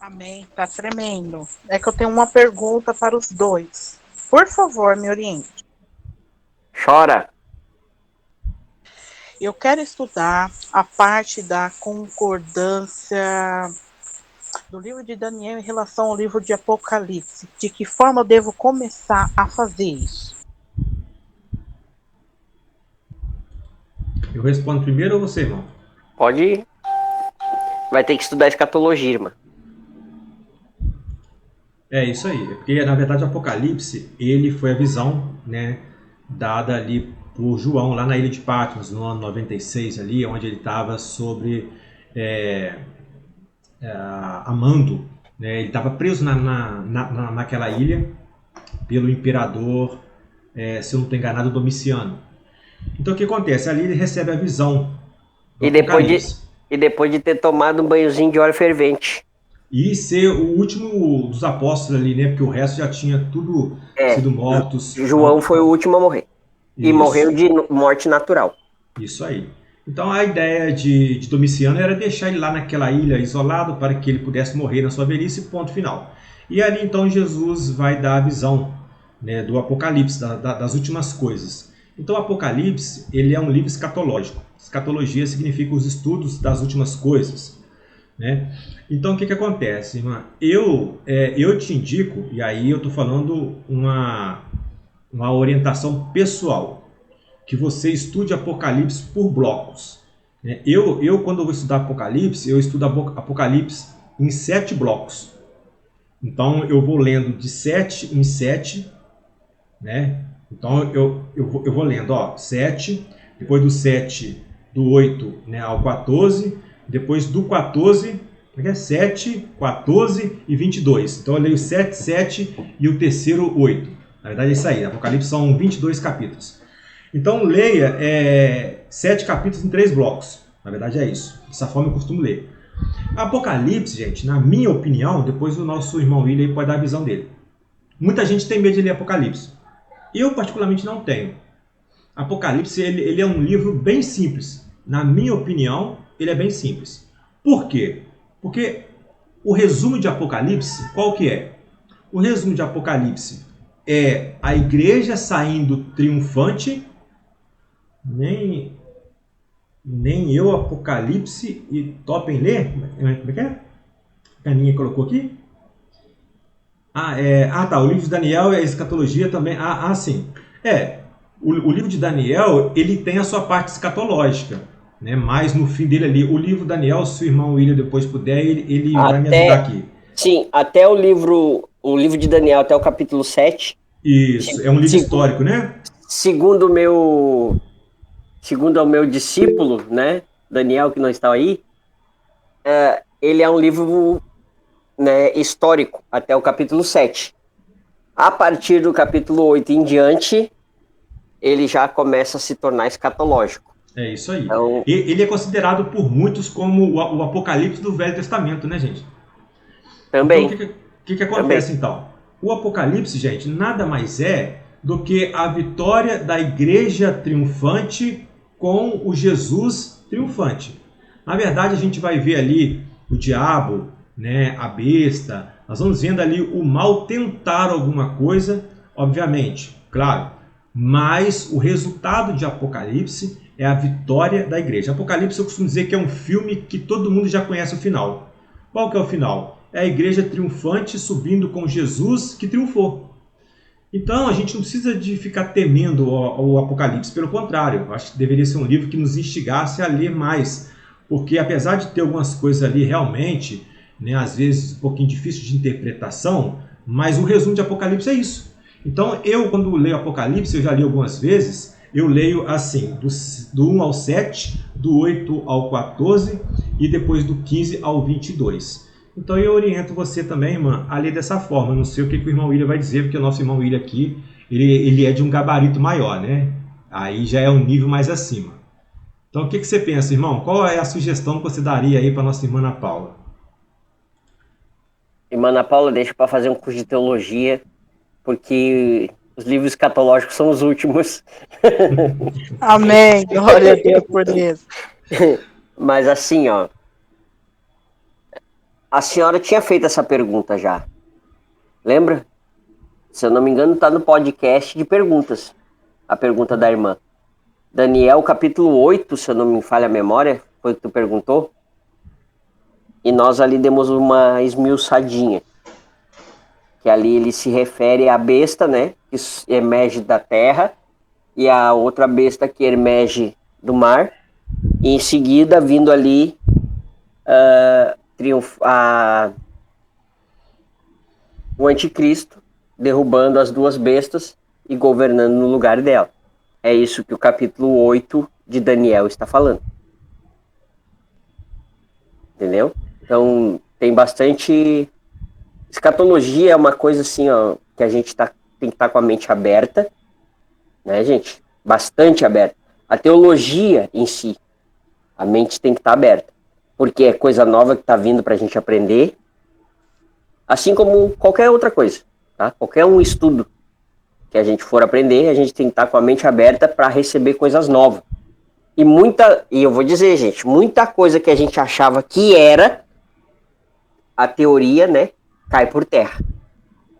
Amém, tá tremendo. É que eu tenho uma pergunta para os dois. Por favor, me oriente. Chora. Eu quero estudar a parte da concordância do livro de Daniel em relação ao livro de Apocalipse. De que forma eu devo começar a fazer isso? Eu respondo primeiro ou você, irmão? Pode ir. Vai ter que estudar escatologia, irmã. É isso aí. Porque, na verdade, o Apocalipse, ele foi a visão, né, dada ali por João, lá na ilha de Patmos, no ano 96, ali, onde ele estava sobre amando, né, ele estava preso naquela ilha pelo imperador, se eu não estou enganado, Domiciano. Então, o que acontece? Ali ele recebe a visão do Apocalipse. E depois de ter tomado um banhozinho de óleo fervente. E ser o último dos apóstolos ali, né? Porque o resto já tinha tudo sido mortos. João foi o último a morrer. Isso. E morreu de morte natural. Isso aí. Então a ideia de Domiciano era deixar ele lá naquela ilha isolado para que ele pudesse morrer na sua velhice, ponto final. E ali então Jesus vai dar a visão, né, do Apocalipse, das últimas coisas. Então o Apocalipse, ele é um livro escatológico. Escatologia significa os estudos das últimas coisas, né? Então o que acontece, irmã? Eu te indico, e aí eu estou falando uma orientação pessoal, que você estude Apocalipse por blocos, né? Eu quando eu vou estudar Apocalipse, eu estudo Apocalipse em 7 blocos. Então eu vou lendo de 7 em 7, né? Então eu vou lendo, 7, depois do 7 do 8, né, ao 14, depois do 14, 7, 14 e 22. Então eu leio 7, 7 e o terceiro 8. Na verdade é isso aí, Apocalipse são 22 capítulos. Então leia 7 capítulos em 3 blocos. Na verdade é isso. Dessa forma eu costumo ler. Apocalipse, gente, na minha opinião, depois o nosso irmão William pode dar a visão dele. Muita gente tem medo de ler Apocalipse. Eu particularmente não tenho. Apocalipse ele é um livro bem simples. Na minha opinião, ele é bem simples. Por quê? Porque o resumo de Apocalipse, qual que é? O resumo de Apocalipse é a igreja saindo triunfante. Nem eu, Apocalipse e topem ler. Como é que é? A Aninha colocou aqui. Tá, o livro de Daniel e a escatologia também. Sim. O livro de Daniel, ele tem a sua parte escatológica, né? Mas no fim dele ali, o livro de Daniel, se o irmão William depois puder, ele vai me ajudar aqui. Sim, até o livro de Daniel, até o capítulo 7. Isso, é um livro histórico, né? Segundo o meu discípulo, né, Daniel, que não está aí, ele é um livro, né, histórico, até o capítulo 7. A partir do capítulo 8 em diante, ele já começa a se tornar escatológico. É isso aí. Então, ele é considerado por muitos como o Apocalipse do Velho Testamento, né, gente? Também. Então, o que acontece, então? O Apocalipse, gente, nada mais é do que a vitória da igreja triunfante com o Jesus triunfante. Na verdade, a gente vai ver ali o diabo, né, a besta, nós vamos vendo ali o mal tentar alguma coisa, obviamente, claro, mas o resultado de Apocalipse é a vitória da igreja. Apocalipse eu costumo dizer que é um filme que todo mundo já conhece o final. Qual que é o final? É a igreja triunfante subindo com Jesus que triunfou. Então a gente não precisa de ficar temendo o Apocalipse, pelo contrário, eu acho que deveria ser um livro que nos instigasse a ler mais, porque apesar de ter algumas coisas ali realmente, né, às vezes um pouquinho difícil de interpretação, mas o resumo de Apocalipse é isso. Então eu, quando leio Apocalipse, eu já li algumas vezes, eu leio assim, do 1 ao 7, do 8 ao 14 e depois do 15 ao 22. Então eu oriento você também, irmã, a ler dessa forma. Não sei o que o irmão William vai dizer, porque o nosso irmão William aqui, ele é de um gabarito maior, né? Aí já é um nível mais acima. Então o que você pensa, irmão? Qual é a sugestão que você daria aí para nossa irmã Ana Paula? Irmã Ana Paula, deixa para fazer um curso de teologia, porque os livros escatológicos são os últimos. Amém. Glória a Deus por isso. Mas assim, ó, a senhora tinha feito essa pergunta já. Lembra? Se eu não me engano, está no podcast de perguntas. A pergunta da irmã. Daniel, capítulo 8, se eu não me falha a memória, foi o que tu perguntou. E nós ali demos uma esmiuçadinha. Que ali ele se refere à besta, né? Que emerge da terra. E a outra besta que emerge do mar. E em seguida, vindo ali... o anticristo derrubando as duas bestas e governando no lugar dela. É isso que o capítulo 8 de Daniel está falando. Entendeu? Então, tem bastante... Escatologia é uma coisa assim, ó, que a gente tem que estar com a mente aberta, né, gente? Bastante aberta. A teologia em si, a mente tem que estar aberta. Porque é coisa nova que está vindo para a gente aprender, assim como qualquer outra coisa, tá? Qualquer um estudo que a gente for aprender, a gente tem que estar com a mente aberta para receber coisas novas. E eu vou dizer, gente, muita coisa que a gente achava que era a teoria, né, cai por terra.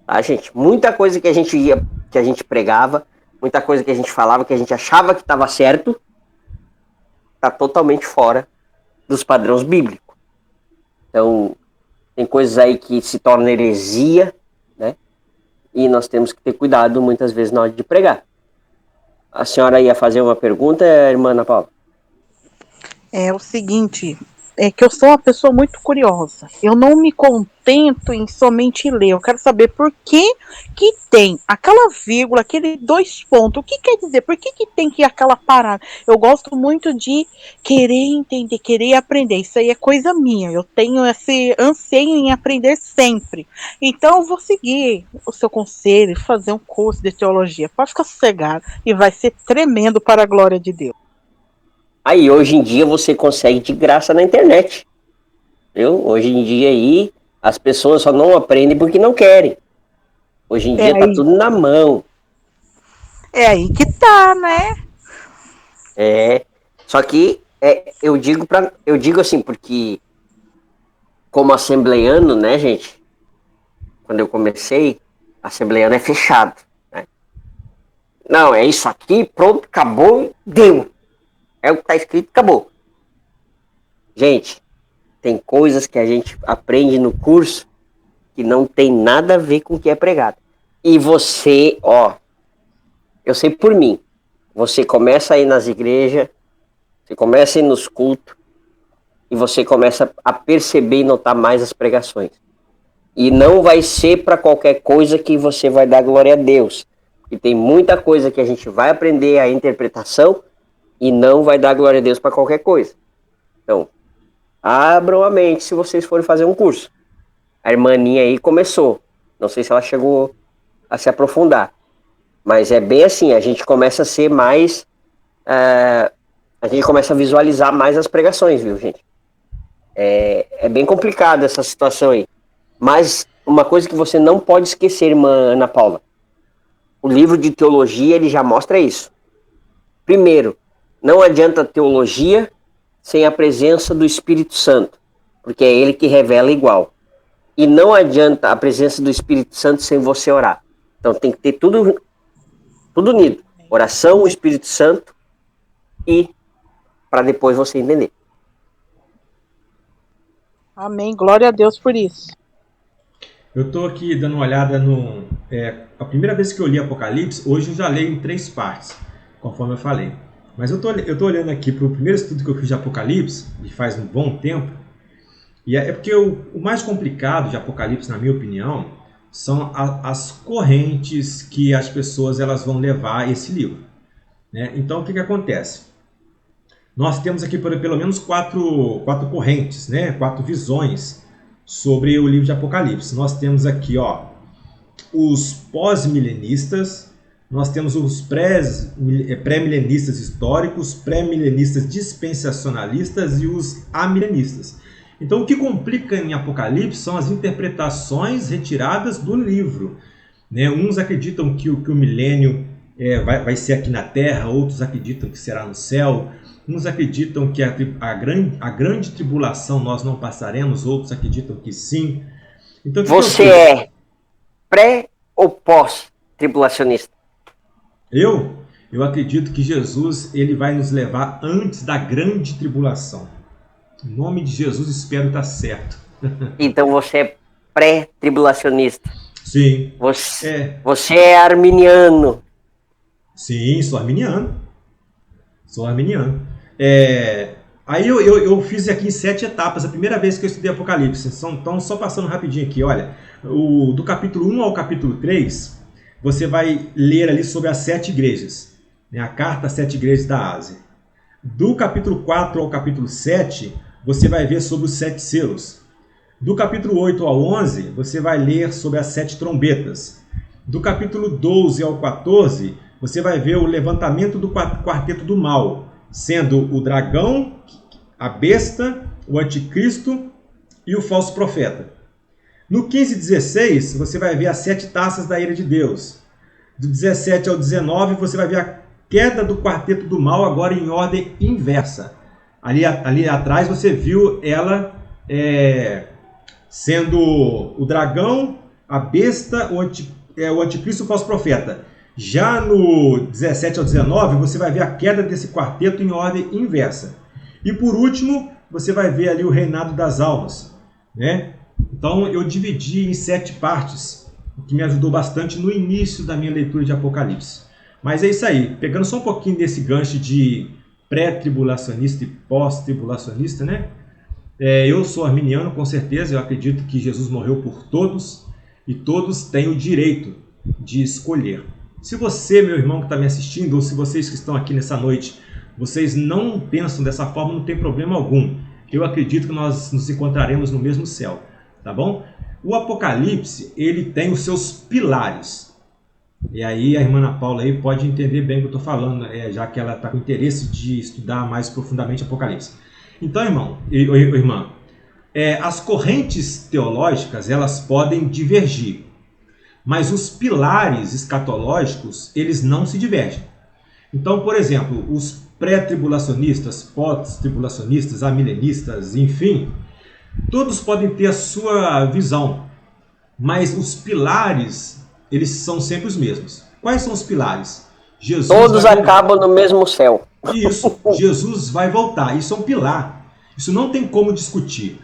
Tá, gente? Muita coisa que a gente pregava, muita coisa que a gente falava, que a gente achava que estava certo, está totalmente fora dos padrões bíblicos. Então, tem coisas aí que se tornam heresia, né? E nós temos que ter cuidado muitas vezes na hora de pregar. A senhora ia fazer uma pergunta, irmã Ana Paula? É o seguinte, é que eu sou uma pessoa muito curiosa. Eu não me contento em somente ler. Eu quero saber por que que tem aquela vírgula, aquele 2 pontos. O que quer dizer? Por que que tem que ir aquela parada? Eu gosto muito de querer entender, querer aprender. Isso aí é coisa minha. Eu tenho esse anseio em aprender sempre. Então eu vou seguir o seu conselho, fazer um curso de teologia. Pode ficar sossegado e vai ser tremendo para a glória de Deus. Aí, hoje em dia, você consegue de graça na internet. Viu? Hoje em dia aí, as pessoas só não aprendem porque não querem. Hoje em dia tá tudo na mão. É aí que tá, né? Só que eu digo assim, porque como assembleiano, né, gente? Quando eu comecei, assembleiano é fechado. Né? Não, é isso aqui, pronto, acabou, deu. É o que tá escrito, acabou. Gente, tem coisas que a gente aprende no curso que não tem nada a ver com o que é pregado. E você, eu sei por mim, você começa a ir nas igrejas, você começa a ir nos cultos, e você começa a perceber e notar mais as pregações. E não vai ser para qualquer coisa que você vai dar glória a Deus. E tem muita coisa que a gente vai aprender a interpretação e não vai dar glória a Deus para qualquer coisa. Então, abram a mente se vocês forem fazer um curso. A irmã Aninha aí começou. Não sei se ela chegou a se aprofundar. Mas é bem assim, a gente começa a ser mais... a gente começa a visualizar mais as pregações, viu, gente? É bem complicado essa situação aí. Mas uma coisa que você não pode esquecer, irmã Ana Paula. O livro de teologia, ele já mostra isso. Primeiro, não adianta teologia sem a presença do Espírito Santo, porque é ele que revela igual. E não adianta a presença do Espírito Santo sem você orar. Então tem que ter tudo unido. Oração, o Espírito Santo e para depois você entender. Amém. Glória a Deus por isso. Eu estou aqui dando uma olhada no... a primeira vez que eu li Apocalipse, hoje eu já leio em 3 partes, conforme eu falei. Mas eu tô olhando aqui para o primeiro estudo que eu fiz de Apocalipse, e faz um bom tempo, e é porque o mais complicado de Apocalipse, na minha opinião, são as correntes que as pessoas elas vão levar a esse livro. Né? Então, o que acontece? Nós temos aqui pelo menos 4 correntes, né? 4 visões sobre o livro de Apocalipse. Nós temos aqui os pós-milenistas, nós temos os pré-milenistas históricos, pré-milenistas dispensacionalistas e os amilenistas. Então, o que complica em Apocalipse são as interpretações retiradas do livro. Né? Uns acreditam que o milênio vai ser aqui na Terra, outros acreditam que será no céu. Uns acreditam que a grande tribulação nós não passaremos, outros acreditam que sim. Então, você é pré ou pós-tribulacionista? Eu acredito que Jesus ele vai nos levar antes da grande tribulação. Em nome de Jesus, espero estar certo. Então você é pré-tribulacionista? Sim. Você é arminiano? Sim, sou arminiano. Aí eu fiz aqui em 7 etapas, a primeira vez que eu estudei Apocalipse. Então, só passando rapidinho aqui, olha. Do capítulo 1 ao capítulo 3, você vai ler ali sobre as 7 igrejas. Né, a carta às 7 igrejas da Ásia. Do capítulo 4 ao capítulo 7, você vai ver sobre os 7 selos. Do capítulo 8 ao 11, você vai ler sobre as 7 trombetas. Do capítulo 12 ao 14, você vai ver o levantamento do quarteto do mal, sendo o dragão, a besta, o anticristo e o falso profeta. No 15 e 16, você vai ver as 7 taças da ira de Deus. Do 17 ao 19, você vai ver a queda do quarteto do mal, agora em ordem inversa. Ali atrás você viu ela sendo o dragão, a besta, o anticristo e o falso profeta. Já no 17 ao 19, você vai ver a queda desse quarteto em ordem inversa. E por último, você vai ver ali o reinado das almas. Né? Então eu dividi em 7 partes, o que me ajudou bastante no início da minha leitura de Apocalipse. Mas é isso aí, pegando só um pouquinho desse gancho de pré-tribulacionista e pós-tribulacionista, né? Eu sou arminiano, com certeza. Eu acredito que Jesus morreu por todos e todos têm o direito de escolher. Se você, meu irmão que está me assistindo, ou se vocês que estão aqui nessa noite, vocês não pensam dessa forma, não tem problema algum. Eu acredito que nós nos encontraremos no mesmo céu, tá bom? O Apocalipse, ele tem os seus pilares. E aí a irmã Ana Paula aí pode entender bem o que eu estou falando, já que ela está com interesse de estudar mais profundamente Apocalipse. Então, irmão e irmã, as correntes teológicas, elas podem divergir, mas os pilares escatológicos, eles não se divergem. Então, por exemplo, os pré-tribulacionistas, pós-tribulacionistas, amilenistas, enfim, todos podem ter a sua visão, mas os pilares, eles são sempre os mesmos. Quais são os pilares? Jesus Todos acabam no mesmo céu. Isso, Jesus vai voltar. Isso é um pilar. Isso não tem como discutir.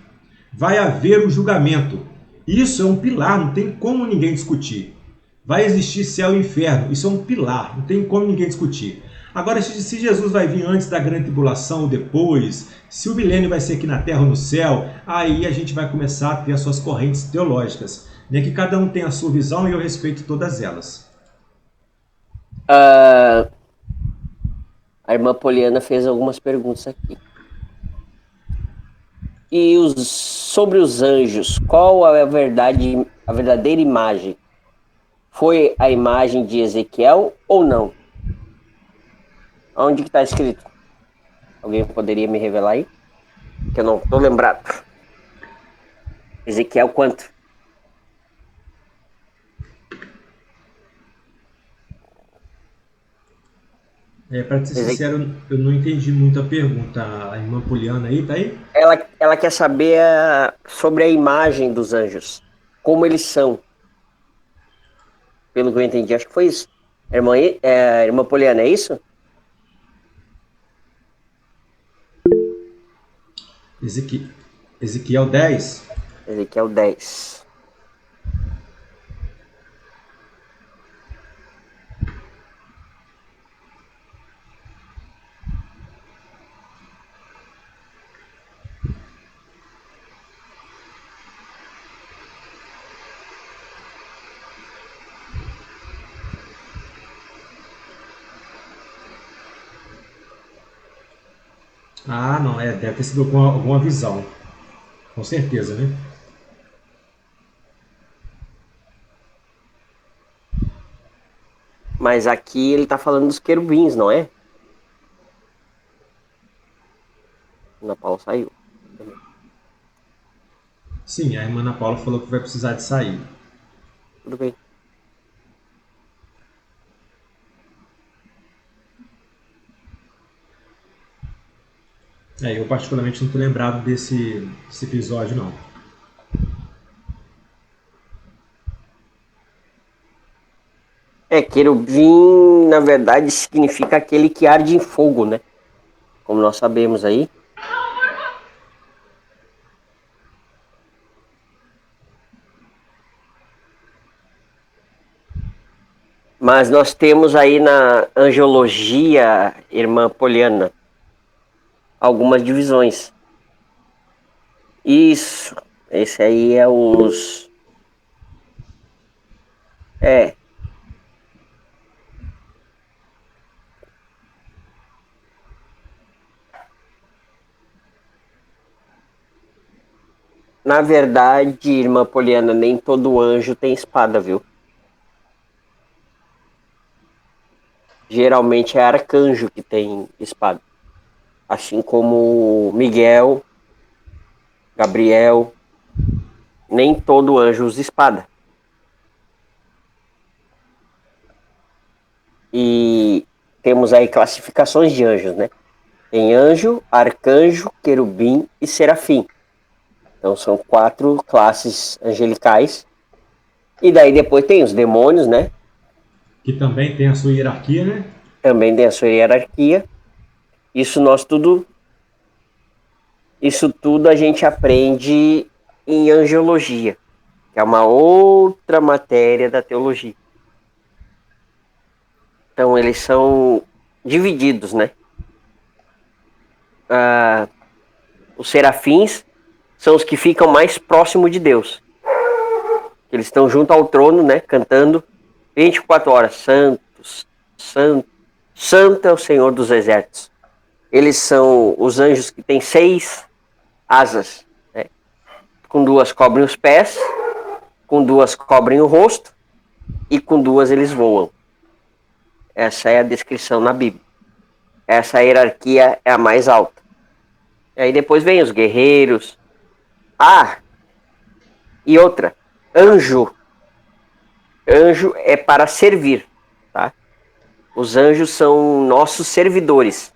Vai haver o julgamento. Isso é um pilar, não tem como ninguém discutir. Vai existir céu e inferno. Isso é um pilar, não tem como ninguém discutir. Agora, se Jesus vai vir antes da grande tribulação ou depois, se o milênio vai ser aqui na terra ou no céu, aí a gente vai começar a ter as suas correntes teológicas. Né? Que cada um tem a sua visão e eu respeito todas elas. A irmã Poliana fez algumas perguntas aqui. E sobre os anjos, qual a verdadeira imagem? Foi a imagem de Ezequiel ou não? Onde que está escrito? Alguém poderia me revelar aí? Que eu não estou lembrado. Ezequiel quanto? Para ser sincero, eu não entendi muito a pergunta. A irmã Poliana aí, tá aí? Ela quer saber sobre a imagem dos anjos. Como eles são. Pelo que eu entendi, acho que foi isso. Irmã Poliana, é isso? Ezequiel 10. Ezequiel 10. Ah, não, deve ter sido alguma visão. Com certeza, né? Mas aqui ele está falando dos querubins, não é? Ana Paula saiu. Sim, a irmã Ana Paula falou que vai precisar de sair. Tudo bem. Eu particularmente não estou lembrado desse episódio, não. Querubim, na verdade, significa aquele que arde em fogo, né? Como nós sabemos aí. Mas nós temos aí na angiologia, irmã Poliana, algumas divisões. Isso. Esse aí é os... Na verdade, irmã Poliana, nem todo anjo tem espada, viu? Geralmente é arcanjo que tem espada. Assim como Miguel, Gabriel, nem todo anjo usa espada. E temos aí classificações de anjos, né? Tem anjo, arcanjo, querubim e serafim. Então são 4 classes angelicais. E daí depois tem os demônios, né? Que também tem a sua hierarquia, né? Também tem a sua hierarquia. Isso tudo a gente aprende em angiologia, que é uma outra matéria da teologia. Então eles são divididos, né? Os serafins são os que ficam mais próximos de Deus. Eles estão junto ao trono, né, cantando 24 horas. Santo, santo, santo é o Senhor dos exércitos. Eles são os anjos que têm 6 asas, né? Com 2 cobrem os pés, com 2 cobrem o rosto e com 2 eles voam. Essa é a descrição na Bíblia. Essa hierarquia é a mais alta. E aí depois vem os guerreiros. E outra, anjo. Anjo é para servir, tá? Os anjos são nossos servidores.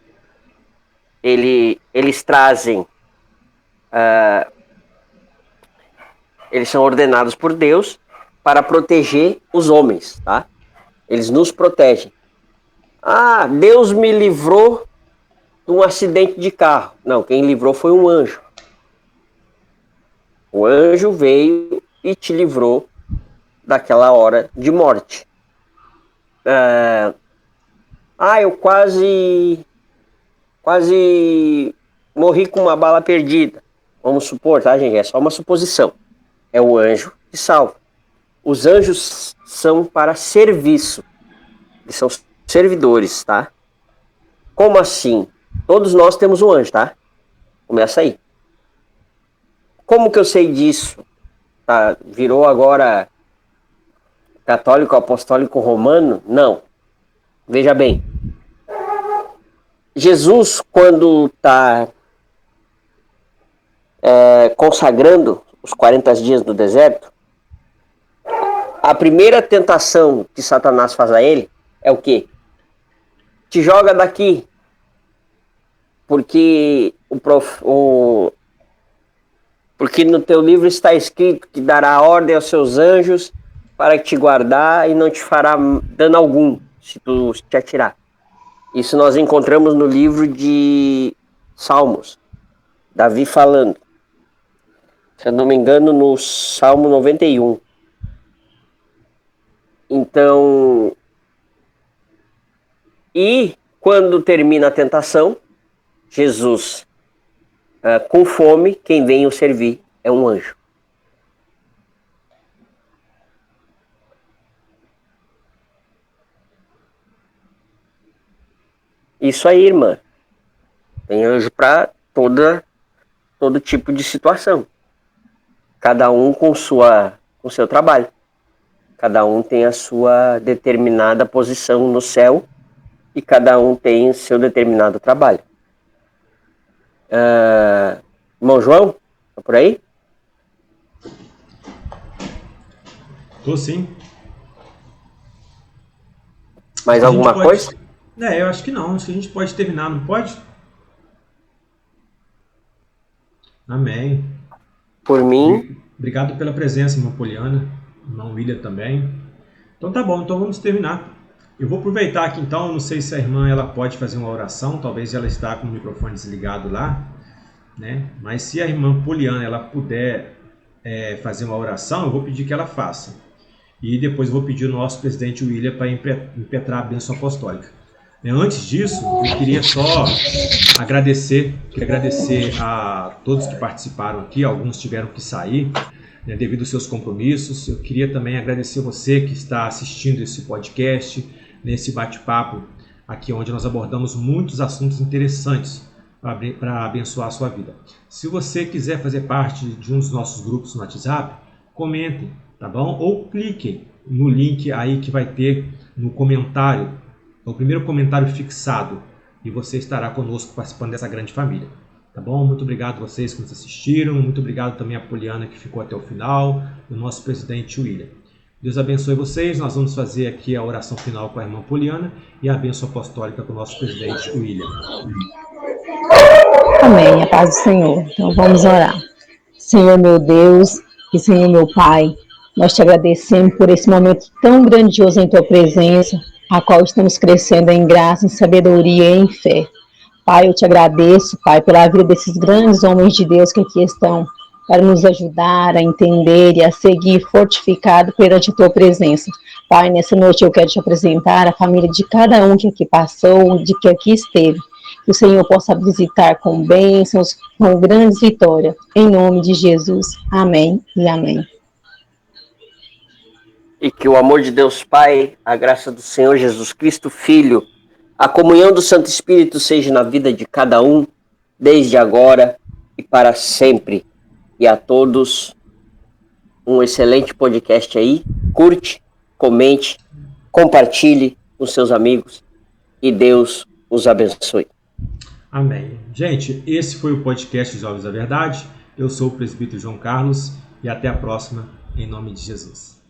Eles trazem... eles são ordenados por Deus para proteger os homens, tá? Eles nos protegem. Deus me livrou de um acidente de carro. Não, quem livrou foi um anjo. O anjo veio e te livrou daquela hora de morte. Eu quase morri com uma bala perdida. Vamos supor, tá, gente? É só uma suposição. É o anjo que salva. Os anjos são para serviço. Eles são servidores, tá? Como assim? Todos nós temos um anjo, tá? Começa aí. Como que eu sei disso? Tá? Virou agora católico apostólico romano? Não. Veja bem. Jesus, quando está consagrando os 40 dias no deserto, a primeira tentação que Satanás faz a ele é o quê? Te joga daqui. Porque porque no teu livro está escrito que dará ordem aos seus anjos para te guardar e não te fará dano algum se tu te atirar. Isso nós encontramos no livro de Salmos. Davi falando. Se eu não me engano, no Salmo 91. Então... E quando termina a tentação, Jesus, com fome, quem vem o servir é um anjo. Isso aí, irmã. Tem anjo para todo tipo de situação. Cada um com seu trabalho. Cada um tem a sua determinada posição no céu e cada um tem o seu determinado trabalho. Irmão João, tá por aí? Tô sim. Mais alguma coisa? Eu acho que não. Acho que a gente pode terminar, não pode? Amém. Por mim. Obrigado pela presença, irmã Poliana. Irmão William também. Então tá bom, então vamos terminar. Eu vou aproveitar aqui então, não sei se a irmã ela pode fazer uma oração, talvez ela está com o microfone desligado lá, né? Mas se a irmã Poliana ela puder fazer uma oração, eu vou pedir que ela faça. E depois eu vou pedir o nosso presidente William para impetrar a bênção apostólica. Antes disso, eu queria só agradecer a todos que participaram aqui, alguns tiveram que sair, né, devido aos seus compromissos. Eu queria também agradecer você que está assistindo esse podcast, nesse bate-papo aqui onde nós abordamos muitos assuntos interessantes para abençoar a sua vida. Se você quiser fazer parte de um dos nossos grupos no WhatsApp, comentem, tá bom? Ou cliquem no link aí que vai ter no comentário, o primeiro comentário fixado, e você estará conosco participando dessa grande família. Tá bom? Muito obrigado a vocês que nos assistiram, muito obrigado também a Poliana que ficou até o final, e o nosso presidente William. Deus abençoe vocês, nós vamos fazer aqui a oração final com a irmã Poliana e a bênção apostólica com o nosso presidente William. Amém, a paz do Senhor. Então vamos orar. Senhor meu Deus e Senhor meu Pai, nós te agradecemos por esse momento tão grandioso em tua presença, a qual estamos crescendo em graça, em sabedoria e em fé. Pai, eu te agradeço, Pai, pela vida desses grandes homens de Deus que aqui estão, para nos ajudar a entender e a seguir fortificado perante a tua presença. Pai, nessa noite eu quero te apresentar a família de cada um que aqui passou, de que aqui esteve. que o Senhor possa visitar com bênçãos, com grandes vitórias. Em nome de Jesus. Amém e amém. E que o amor de Deus Pai, a graça do Senhor Jesus Cristo Filho, a comunhão do Santo Espírito seja na vida de cada um, desde agora e para sempre. E a todos, um excelente podcast aí. Curte, comente, compartilhe com seus amigos e Deus os abençoe. Amém. Gente, esse foi o podcast Jovens da Verdade. Eu sou o presbítero João Carlos e até a próxima, em nome de Jesus.